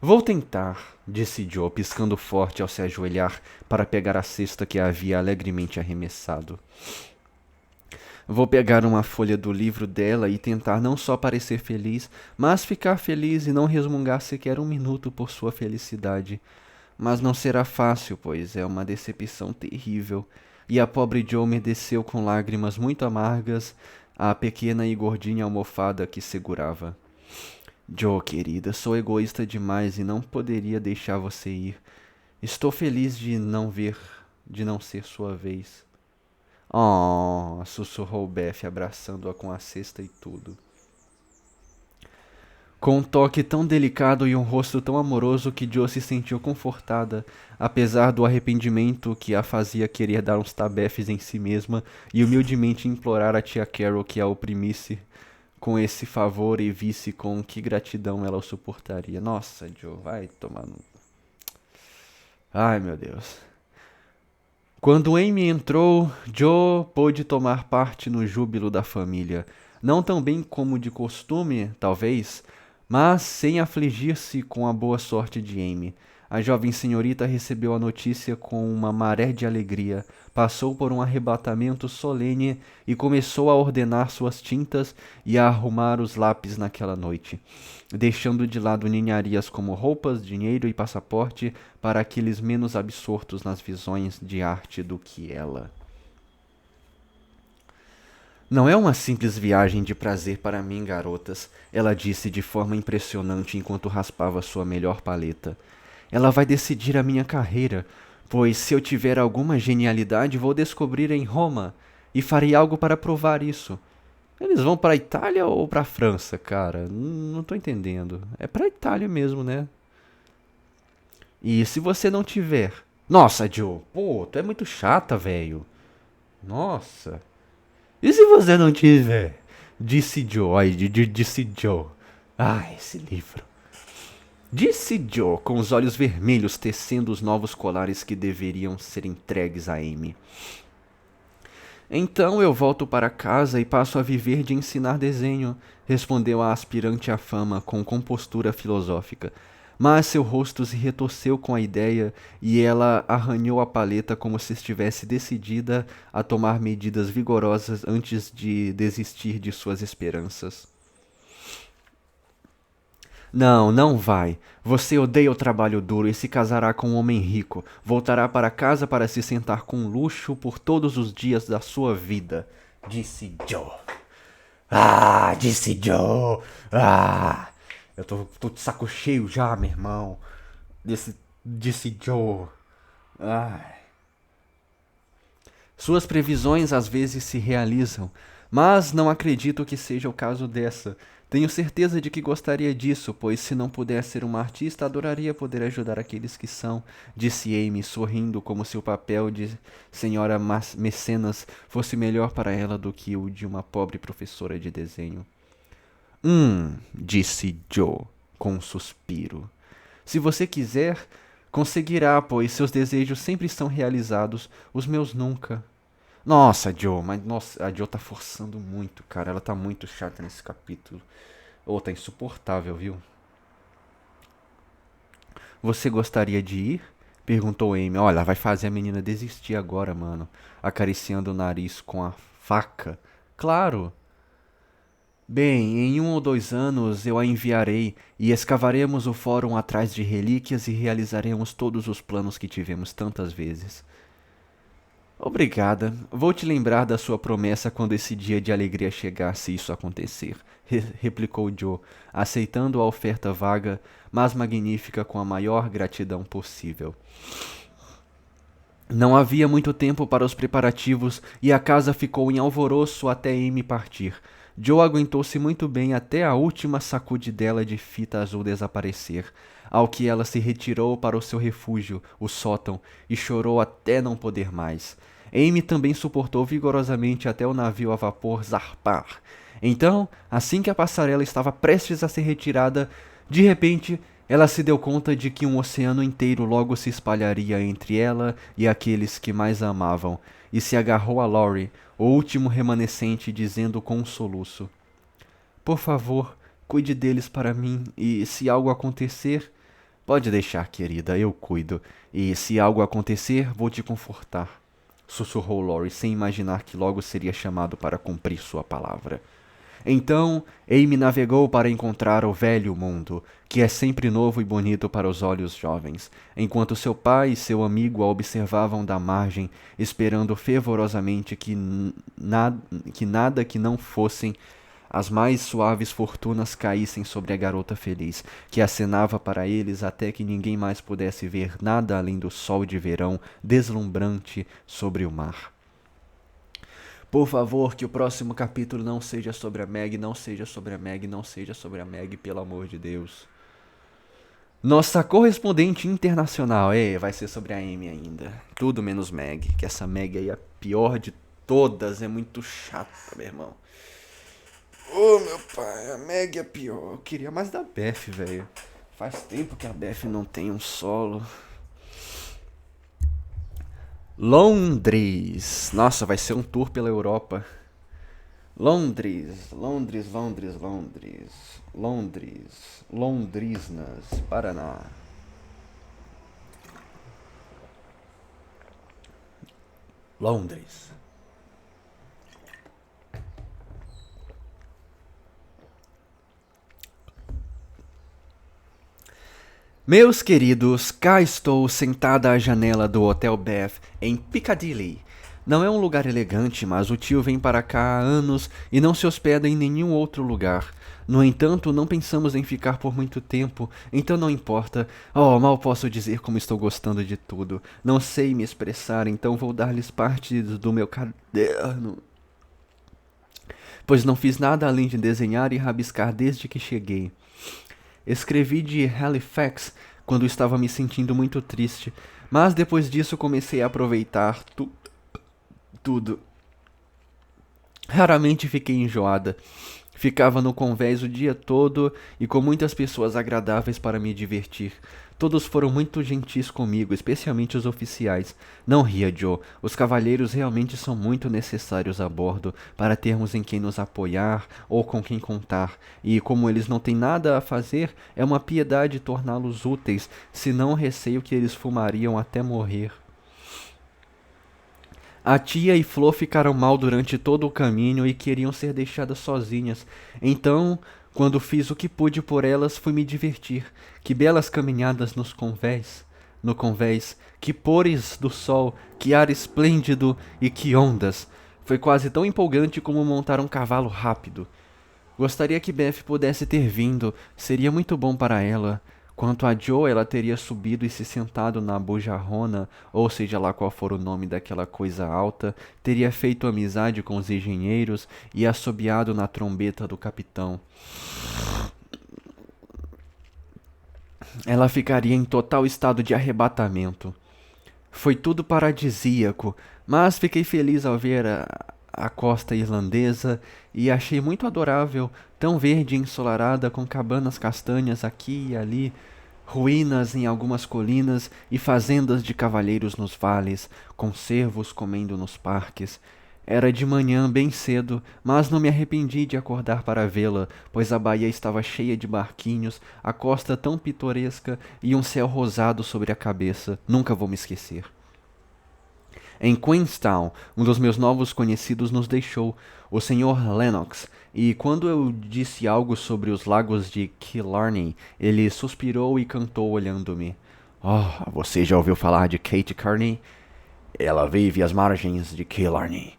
Vou tentar, disse Joe, piscando forte ao se ajoelhar para pegar a cesta que havia alegremente arremessado. Vou pegar uma folha do livro dela e tentar não só parecer feliz, mas ficar feliz e não resmungar sequer um minuto por sua felicidade. Mas não será fácil, pois é uma decepção terrível. E a pobre Joe me desceu com lágrimas muito amargas a pequena e gordinha almofada que segurava. Joe, querida, sou egoísta demais e não poderia deixar você ir. Estou feliz de não ser sua vez. Oh, sussurrou Beth, abraçando-a com a cesta e tudo. Com um toque tão delicado e um rosto tão amoroso que Joe se sentiu confortada, apesar do arrependimento que a fazia querer dar uns tabefes em si mesma e humildemente implorar a tia Carol que a oprimisse com esse favor e visse com que gratidão ela o suportaria. Nossa, Joe, vai tomar no... Ai, meu Deus. Quando Amy entrou, Joe pôde tomar parte no júbilo da família. Não tão bem como de costume, talvez, mas sem afligir-se com a boa sorte de Amy. A jovem senhorita recebeu a notícia com uma maré de alegria, passou por um arrebatamento solene e começou a ordenar suas tintas e a arrumar os lápis naquela noite, deixando de lado ninharias como roupas, dinheiro e passaporte para aqueles menos absortos nas visões de arte do que ela. Não é uma simples viagem de prazer para mim, garotas, ela disse de forma impressionante enquanto raspava sua melhor paleta. Ela vai decidir a minha carreira, pois se eu tiver alguma genialidade vou descobrir em Roma. e farei algo para provar isso. Eles vão pra Itália ou pra França, cara? Não tô entendendo. É pra Itália mesmo, né? E se você não tiver? Nossa, Joe, pô, tu é muito chata, velho. Nossa. E se você não tiver? Disse Joe. Ai, disse Joe. Ah, esse livro. Disse Joe, com os olhos vermelhos tecendo os novos colares que deveriam ser entregues a Amy. Então eu volto para casa e passo a viver de ensinar desenho, respondeu a aspirante à fama com compostura filosófica. Mas seu rosto se retorceu com a ideia e ela arranhou a paleta como se estivesse decidida a tomar medidas vigorosas antes de desistir de suas esperanças. Não, não vai. Você odeia o trabalho duro e se casará com um homem rico. Voltará para casa para se sentar com luxo por todos os dias da sua vida, disse Joe. Ah, disse Joe. Ah, eu tô de saco cheio já, meu irmão. Disse Joe. Ai. Suas previsões às vezes se realizam, mas não acredito que seja o caso dessa. Tenho certeza de que gostaria disso, pois se não puder ser uma artista, adoraria poder ajudar aqueles que são, disse Amy, sorrindo como se o papel de senhora mecenas fosse melhor para ela do que o de uma pobre professora de desenho. Disse Joe, com um suspiro. Se você quiser, conseguirá, pois seus desejos sempre estão realizados, os meus nunca. Nossa, Joe, mas nossa, a Joe tá forçando muito, cara. Ela tá muito chata nesse capítulo. Ou tá insuportável, viu? Você gostaria de ir? Perguntou Amy. Olha, vai fazer a menina desistir agora, mano. Acariciando o nariz com a faca. Claro. Bem, em 1 ou 2 anos eu a enviarei e escavaremos o fórum atrás de relíquias e realizaremos todos os planos que tivemos tantas vezes. Obrigada. Vou te lembrar da sua promessa quando esse dia de alegria chegar, se isso acontecer, replicou Joe, aceitando a oferta vaga, mas magnífica com a maior gratidão possível. Não havia muito tempo para os preparativos e a casa ficou em alvoroço até Amy partir. Joe aguentou-se muito bem até a última sacudidela de fita azul desaparecer, ao que ela se retirou para o seu refúgio, o sótão, e chorou até não poder mais. Amy também suportou vigorosamente até o navio a vapor zarpar. Então, assim que a passarela estava prestes a ser retirada, de repente ela se deu conta de que um oceano inteiro logo se espalharia entre ela e aqueles que mais a amavam, e se agarrou a Laurie, o último remanescente, dizendo com um soluço: Por favor, cuide deles para mim, e se algo acontecer... Pode deixar, querida, eu cuido, e se algo acontecer, vou te confortar, sussurrou Laurie, sem imaginar que logo seria chamado para cumprir sua palavra. Então, Amy navegou para encontrar o velho mundo, que é sempre novo e bonito para os olhos jovens, enquanto seu pai e seu amigo a observavam da margem, esperando fervorosamente que nada que não fossem as mais suaves fortunas caíssem sobre a garota feliz, que acenava para eles até que ninguém mais pudesse ver nada além do sol de verão deslumbrante sobre o mar. Por favor, que o próximo capítulo não seja sobre a Meg, não seja sobre a Meg, não seja sobre a Meg, pelo amor de Deus. Nossa correspondente internacional, vai ser sobre a Amy ainda. Tudo menos Meg, que essa Meg aí é a pior de todas, é muito chata, meu irmão. Ô, meu pai, a Meg é a pior. Eu queria mais da Beth, velho. Faz tempo que a Beth não tem um solo. Londres. Nossa, vai ser um tour pela Europa. Londres, Londres, Londres, Londres. Londres, Londrinas, Paraná. Londres. Meus queridos, cá estou sentada à janela do Hotel Bath, em Piccadilly. Não é um lugar elegante, mas o tio vem para cá há anos e não se hospeda em nenhum outro lugar. No entanto, não pensamos em ficar por muito tempo, então não importa. Oh, mal posso dizer como estou gostando de tudo. Não sei me expressar, então vou dar-lhes parte do meu caderno, pois não fiz nada além de desenhar e rabiscar desde que cheguei. Escrevi de Halifax quando estava me sentindo muito triste, mas depois disso comecei a aproveitar tudo. Raramente fiquei enjoada. Ficava no convés o dia todo e com muitas pessoas agradáveis para me divertir. Todos foram muito gentis comigo, especialmente os oficiais. Não ria, Joe. Os cavalheiros realmente são muito necessários a bordo para termos em quem nos apoiar ou com quem contar. E como eles não têm nada a fazer, é uma piedade torná-los úteis, senão receio que eles fumariam até morrer. A tia e Flo ficaram mal durante todo o caminho e queriam ser deixadas sozinhas. Então, quando fiz o que pude por elas, fui me divertir. Que belas caminhadas no convés, que pores do sol, que ar esplêndido e que ondas. Foi quase tão empolgante como montar um cavalo rápido. Gostaria que Beth pudesse ter vindo, seria muito bom para ela. Quanto a Joe, ela teria subido e se sentado na bujarrona, ou seja lá qual for o nome daquela coisa alta, teria feito amizade com os engenheiros e assobiado na trombeta do capitão. Ela ficaria em total estado de arrebatamento. Foi tudo paradisíaco, mas fiquei feliz ao ver a costa irlandesa e achei muito adorável, tão verde e ensolarada, com cabanas castanhas aqui e ali, ruínas em algumas colinas e fazendas de cavalheiros nos vales, com cervos comendo nos parques. Era de manhã bem cedo, mas não me arrependi de acordar para vê-la, pois a baía estava cheia de barquinhos, a costa tão pitoresca e um céu rosado sobre a cabeça. Nunca vou me esquecer. Em Queenstown, um dos meus novos conhecidos nos deixou, o Sr. Lennox, e quando eu disse algo sobre os lagos de Killarney, ele suspirou e cantou olhando-me. Oh, você já ouviu falar de Kate Kearney? Ela vive às margens de Killarney.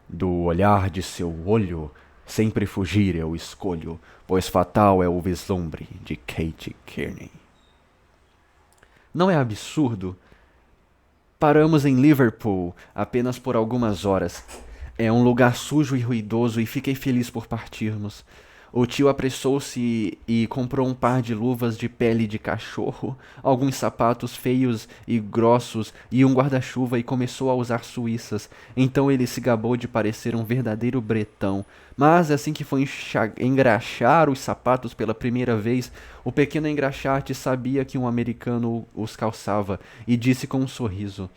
Do olhar de seu olho, sempre fugir eu escolho, pois fatal é o vislumbre de Kate Kearney. Não é absurdo? Paramos em Liverpool apenas por algumas horas. É um lugar sujo e ruidoso e fiquei feliz por partirmos. O tio apressou-se e comprou um par de luvas de pele de cachorro, alguns sapatos feios e grossos e um guarda-chuva e começou a usar suíças. Então ele se gabou de parecer um verdadeiro bretão. Mas assim que foi engraxar os sapatos pela primeira vez, o pequeno engraxate sabia que um americano os calçava e disse com um sorriso: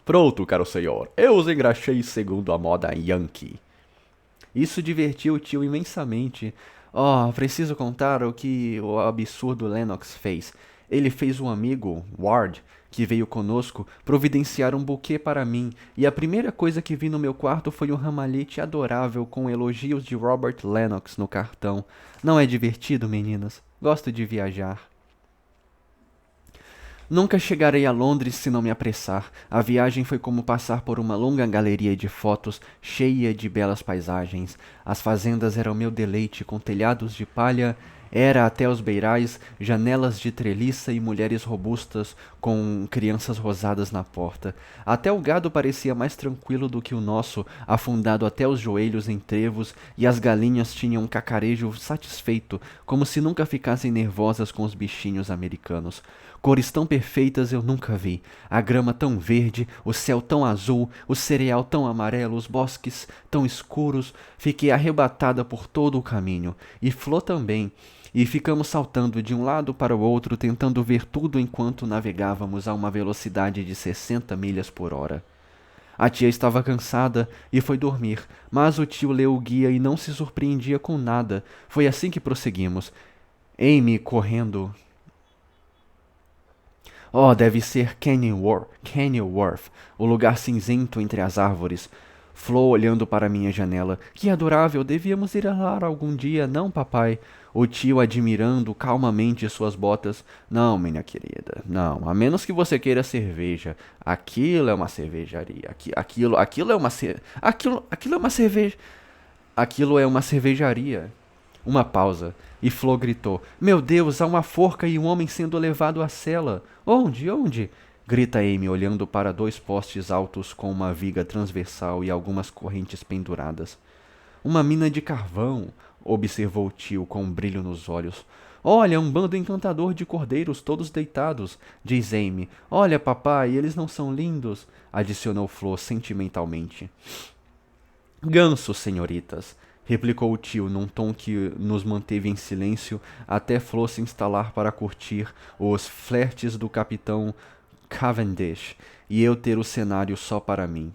Pronto, caro senhor, eu os engraxei segundo a moda Yankee. Isso divertiu o tio imensamente. Oh, preciso contar o que o absurdo Lennox fez. Ele fez um amigo, Ward, que veio conosco, providenciar um buquê para mim, e a primeira coisa que vi no meu quarto foi um ramalhete adorável com elogios de Robert Lennox no cartão. Não é divertido, meninas? Gosto de viajar. Nunca chegarei a Londres se não me apressar. A viagem foi como passar por uma longa galeria de fotos cheia de belas paisagens. As fazendas eram meu deleite, com telhados de palha, era até os beirais, janelas de treliça e mulheres robustas com crianças rosadas na porta. Até o gado parecia mais tranquilo do que o nosso, afundado até os joelhos em trevos, e as galinhas tinham um cacarejo satisfeito, como se nunca ficassem nervosas com os bichinhos americanos. Cores tão perfeitas eu nunca vi. A grama tão verde, o céu tão azul, o cereal tão amarelo, os bosques tão escuros. Fiquei arrebatada por todo o caminho. E Flo também. E ficamos saltando de um lado para o outro, tentando ver tudo enquanto navegávamos a uma velocidade de 60 milhas por hora. A tia estava cansada e foi dormir, mas o tio leu o guia e não se surpreendia com nada. Foi assim que prosseguimos. Amy correndo. Oh, deve ser Kenilworth, o lugar cinzento entre as árvores. Flo olhando para minha janela. Que adorável, devíamos ir lá algum dia, não, papai? O tio admirando calmamente suas botas. Não, minha querida, não, a menos que você queira cerveja. Aquilo é uma cervejaria. Aquilo é uma aquilo é uma cerveja. Aquilo é uma cervejaria. Uma pausa. E Flo gritou: Meu Deus, há uma forca e um homem sendo levado à cela. Onde? Onde? Grita Amy, olhando para dois postes altos com uma viga transversal e algumas correntes penduradas. Uma mina de carvão, observou o tio com um brilho nos olhos. Olha, um bando encantador de cordeiros todos deitados, diz Amy. Olha, papai, eles não são lindos? Adicionou Flo sentimentalmente. Gansos, senhoritas, replicou o tio num tom que nos manteve em silêncio até Flo se instalar para curtir os flertes do capitão Cavendish e eu ter o cenário só para mim.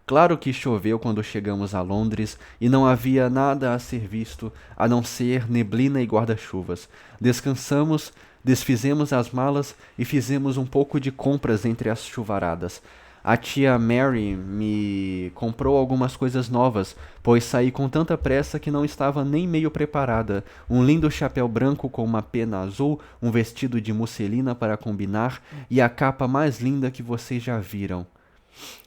Claro que choveu quando chegamos a Londres e não havia nada a ser visto a não ser neblina e guarda-chuvas. Descansamos, desfizemos as malas e fizemos um pouco de compras entre as chuvaradas. A tia Mary me comprou algumas coisas novas, pois saí com tanta pressa que não estava nem meio preparada. Um lindo chapéu branco com uma pena azul, um vestido de musselina para combinar e a capa mais linda que vocês já viram.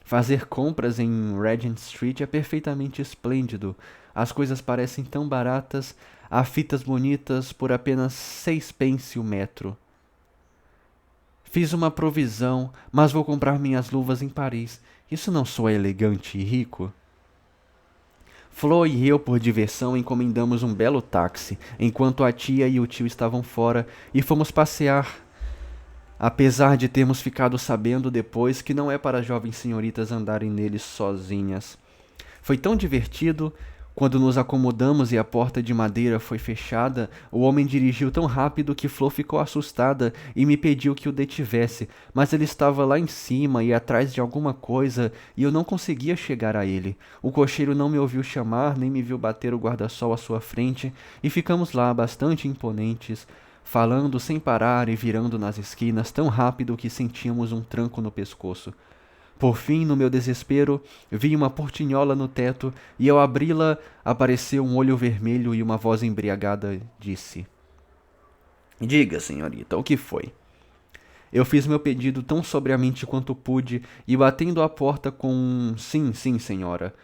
Fazer compras em Regent Street é perfeitamente esplêndido. As coisas parecem tão baratas, há fitas bonitas por apenas 6 pence o metro. Fiz uma provisão, mas vou comprar minhas luvas em Paris. Isso não soa elegante e rico? Flo e eu, por diversão, encomendamos um belo táxi, enquanto a tia e o tio estavam fora, e fomos passear. Apesar de termos ficado sabendo depois que não é para jovens senhoritas andarem neles sozinhas. Foi tão divertido. Quando nos acomodamos e a porta de madeira foi fechada, o homem dirigiu tão rápido que Flo ficou assustada e me pediu que o detivesse, mas ele estava lá em cima e atrás de alguma coisa e eu não conseguia chegar a ele. O cocheiro não me ouviu chamar, nem me viu bater o guarda-sol à sua frente e ficamos lá bastante imponentes, falando sem parar e virando nas esquinas tão rápido que sentíamos um tranco no pescoço. Por fim, no meu desespero, vi uma portinhola no teto e ao abri-la apareceu um olho vermelho e uma voz embriagada disse: Diga, senhorita, o que foi? Eu fiz meu pedido tão sobriamente quanto pude e batendo a porta com um sim, sim, senhora.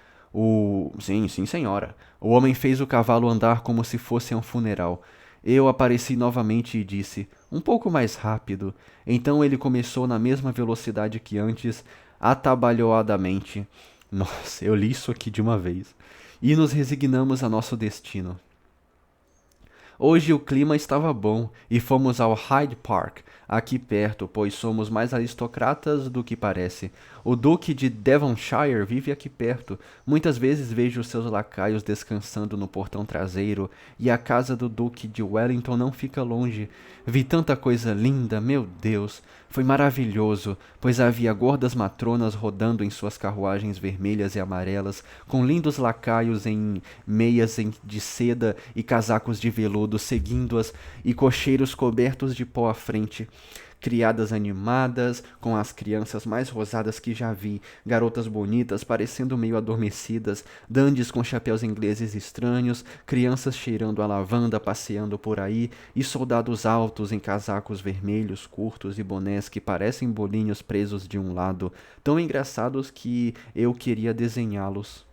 Sim, sim, senhora. O homem fez o cavalo andar como se fosse a um funeral. Eu apareci novamente e disse, um pouco mais rápido. Então ele começou na mesma velocidade que antes, atabalhoadamente. Nossa, eu li isso aqui de uma vez. E nos resignamos a nosso destino. Hoje o clima estava bom e fomos ao Hyde Park, aqui perto, pois somos mais aristocratas do que parece. O Duque de Devonshire vive aqui perto. Muitas vezes vejo seus lacaios descansando no portão traseiro e a casa do Duque de Wellington não fica longe. Vi tanta coisa linda, meu Deus! Foi maravilhoso, pois havia gordas matronas rodando em suas carruagens vermelhas e amarelas, com lindos lacaios em meias de seda e casacos de veludo seguindo-as, e cocheiros cobertos de pó à frente. Criadas animadas, com as crianças mais rosadas que já vi, garotas bonitas parecendo meio adormecidas, dandes com chapéus ingleses estranhos, crianças cheirando a lavanda passeando por aí, e soldados altos em casacos vermelhos curtos e bonés que parecem bolinhos presos de um lado, tão engraçados que eu queria desenhá-los.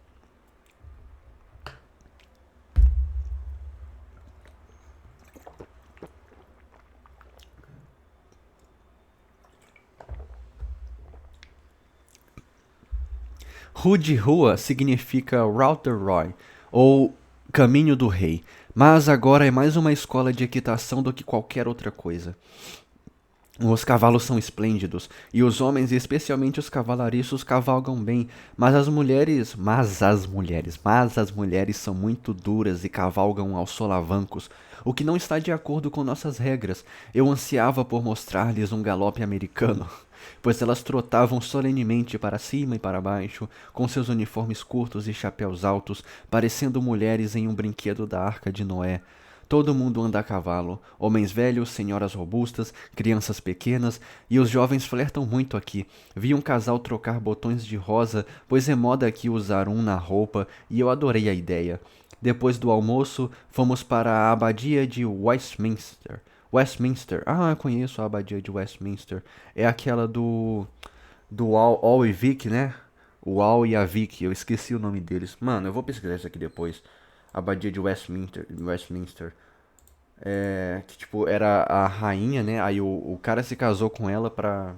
Rue de Rua significa Route du Roi, ou Caminho do Rei, mas agora é mais uma escola de equitação do que qualquer outra coisa. Os cavalos são esplêndidos, e os homens, especialmente os cavalariços, cavalgam bem, mas as mulheres são muito duras e cavalgam aos solavancos, o que não está de acordo com nossas regras. Eu ansiava por mostrar-lhes um galope americano, pois elas trotavam solenemente para cima e para baixo, com seus uniformes curtos e chapéus altos, parecendo mulheres em um brinquedo da Arca de Noé. Todo mundo anda a cavalo. Homens velhos, senhoras robustas, crianças pequenas, e os jovens flertam muito aqui. Vi um casal trocar botões de rosa, pois é moda aqui usar um na roupa, e eu adorei a ideia. Depois do almoço, fomos para a abadia de Westminster. Westminster. Ah, eu conheço a abadia de Westminster. É aquela do Al e Vic, né? O Al e a Vic, eu esqueci o nome deles. Mano, eu vou pesquisar isso aqui depois. Abadia de Westminster. É, que tipo, era a rainha, né? Aí o cara se casou com ela pra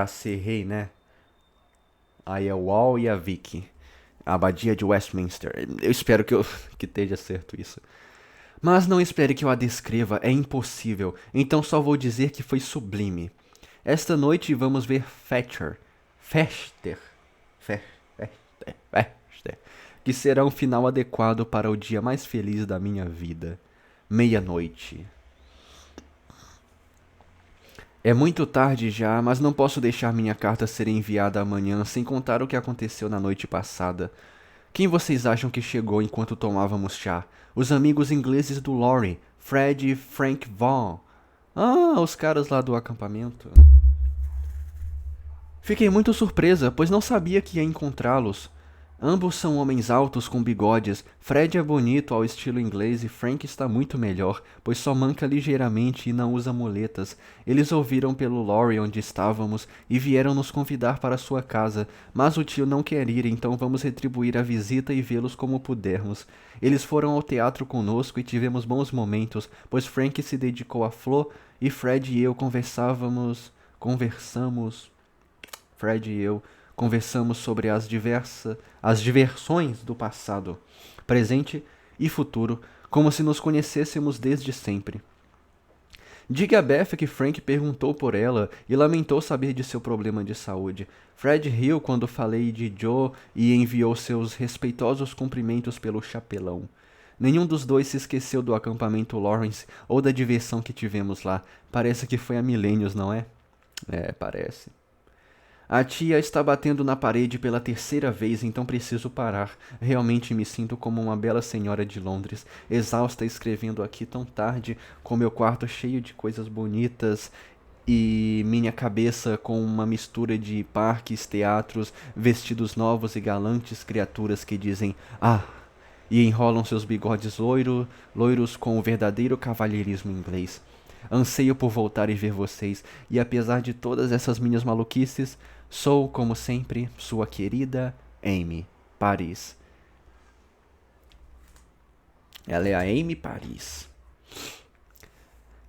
ser rei, né? Aí é o Al e a Vic. A abadia de Westminster. Eu espero que esteja certo isso. Mas não espere que eu a descreva, é impossível. Então só vou dizer que foi sublime. Esta noite vamos ver Fester, Fester, que será um final adequado para o dia mais feliz da minha vida. Meia-noite. É muito tarde já, mas não posso deixar minha carta ser enviada amanhã sem contar o que aconteceu na noite passada. Quem vocês acham que chegou enquanto tomávamos chá? Os amigos ingleses do Laurie, Fred e Frank Vaughan. Ah, os caras lá do acampamento. Fiquei muito surpresa, pois não sabia que ia encontrá-los. Ambos são homens altos com bigodes. Fred é bonito ao estilo inglês e Frank está muito melhor, pois só manca ligeiramente e não usa muletas. Eles ouviram pelo Laurie onde estávamos e vieram nos convidar para sua casa, mas o tio não quer ir, então vamos retribuir a visita e vê-los como pudermos. Eles foram ao teatro conosco e tivemos bons momentos, pois Frank se dedicou a Flo e Fred e eu conversamos Fred e eu conversamos sobre as diversões do passado, presente e futuro, como se nos conhecêssemos desde sempre. Diga a Beth que Frank perguntou por ela e lamentou saber de seu problema de saúde. Fred riu quando falei de Joe e enviou seus respeitosos cumprimentos pelo chapelão. Nenhum dos dois se esqueceu do acampamento Lawrence ou da diversão que tivemos lá. Parece que foi há milênios, não é? É, parece. A tia está batendo na parede pela terceira vez, então preciso parar. Realmente me sinto como uma bela senhora de Londres, exausta escrevendo aqui tão tarde, com meu quarto cheio de coisas bonitas e minha cabeça com uma mistura de parques, teatros, vestidos novos e galantes criaturas que dizem "ah" e enrolam seus bigodes loiros com o verdadeiro cavalheirismo inglês. Anseio por voltar e ver vocês, e apesar de todas essas minhas maluquices, sou, como sempre, sua querida Amy Paris. Ela é a Amy Paris.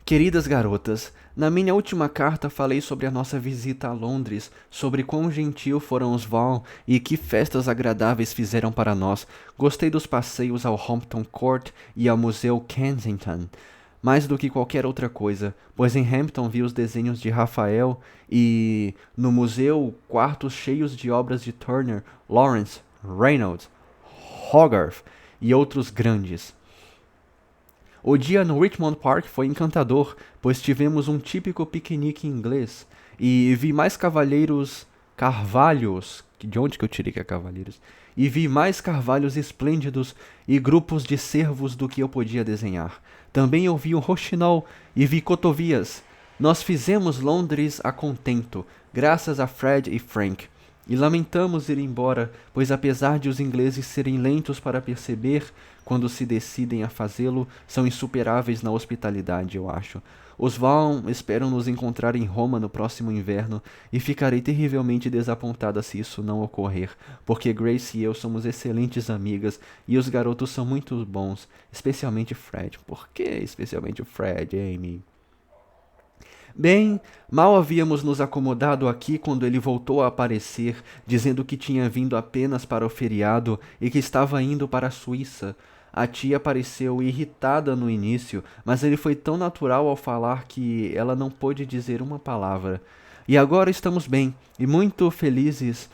Queridas garotas, na minha última carta falei sobre a nossa visita a Londres, sobre quão gentil foram os Vaughan e que festas agradáveis fizeram para nós. Gostei dos passeios ao Hampton Court e ao Museu Kensington, mais do que qualquer outra coisa, pois em Hampton vi os desenhos de Rafael e, no museu, quartos cheios de obras de Turner, Lawrence, Reynolds, Hogarth e outros grandes. O dia no Richmond Park foi encantador, pois tivemos um típico piquenique inglês e vi mais carvalhos, de onde que eu tirei que é cavalheiros? E vi mais carvalhos esplêndidos e grupos de cervos do que eu podia desenhar. Também ouvi o roxinol e vi cotovias. Nós fizemos Londres a contento, graças a Fred e Frank. E lamentamos ir embora, pois apesar de os ingleses serem lentos para perceber, quando se decidem a fazê-lo, são insuperáveis na hospitalidade, eu acho. Os Vaughan esperam nos encontrar em Roma no próximo inverno, e ficarei terrivelmente desapontada se isso não ocorrer, porque Grace e eu somos excelentes amigas, e os garotos são muito bons, especialmente Fred. Por que especialmente o Fred, Amy? Bem, mal havíamos nos acomodado aqui quando ele voltou a aparecer, dizendo que tinha vindo apenas para o feriado e que estava indo para a Suíça. A tia pareceu irritada no início, mas ele foi tão natural ao falar que ela não pôde dizer uma palavra. E agora estamos bem, e muito felizes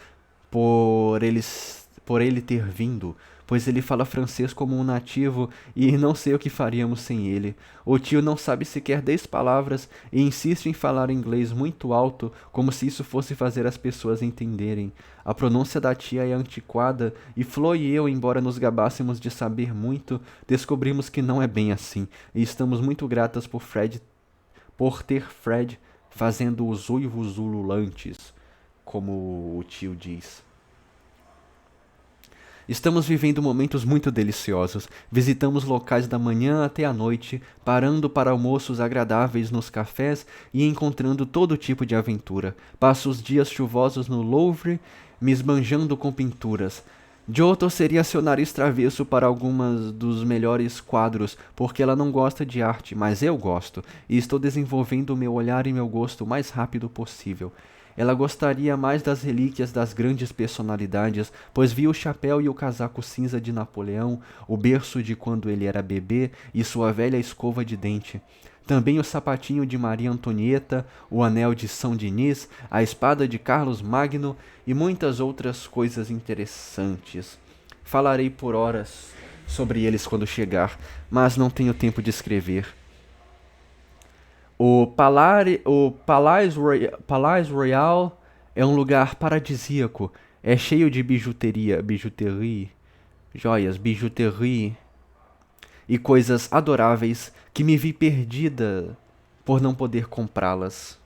por ele ter vindo, pois ele fala francês como um nativo e não sei o que faríamos sem ele. O tio não sabe sequer 10 palavras e insiste em falar inglês muito alto, como se isso fosse fazer as pessoas entenderem. A pronúncia da tia é antiquada e Flo e eu, embora nos gabássemos de saber muito, descobrimos que não é bem assim, e estamos muito gratas por ter Fred fazendo os uivos ululantes, como o tio diz. Estamos vivendo momentos muito deliciosos. Visitamos locais da manhã até a noite, parando para almoços agradáveis nos cafés e encontrando todo tipo de aventura. Passo os dias chuvosos no Louvre, me esbanjando com pinturas. Giotto seria seu nariz travesso para algumas dos melhores quadros, porque ela não gosta de arte, mas eu gosto, e estou desenvolvendo meu olhar e meu gosto o mais rápido possível. Ela gostaria mais das relíquias das grandes personalidades, pois viu o chapéu e o casaco cinza de Napoleão, o berço de quando ele era bebê e sua velha escova de dente. Também o sapatinho de Maria Antonieta, o anel de São Denis, a espada de Carlos Magno e muitas outras coisas interessantes. Falarei por horas sobre eles quando chegar, mas não tenho tempo de escrever. O Palais Royal é um lugar paradisíaco. É cheio de bijuterie, joias, bijuterie e coisas adoráveis que me vi perdida por não poder comprá-las.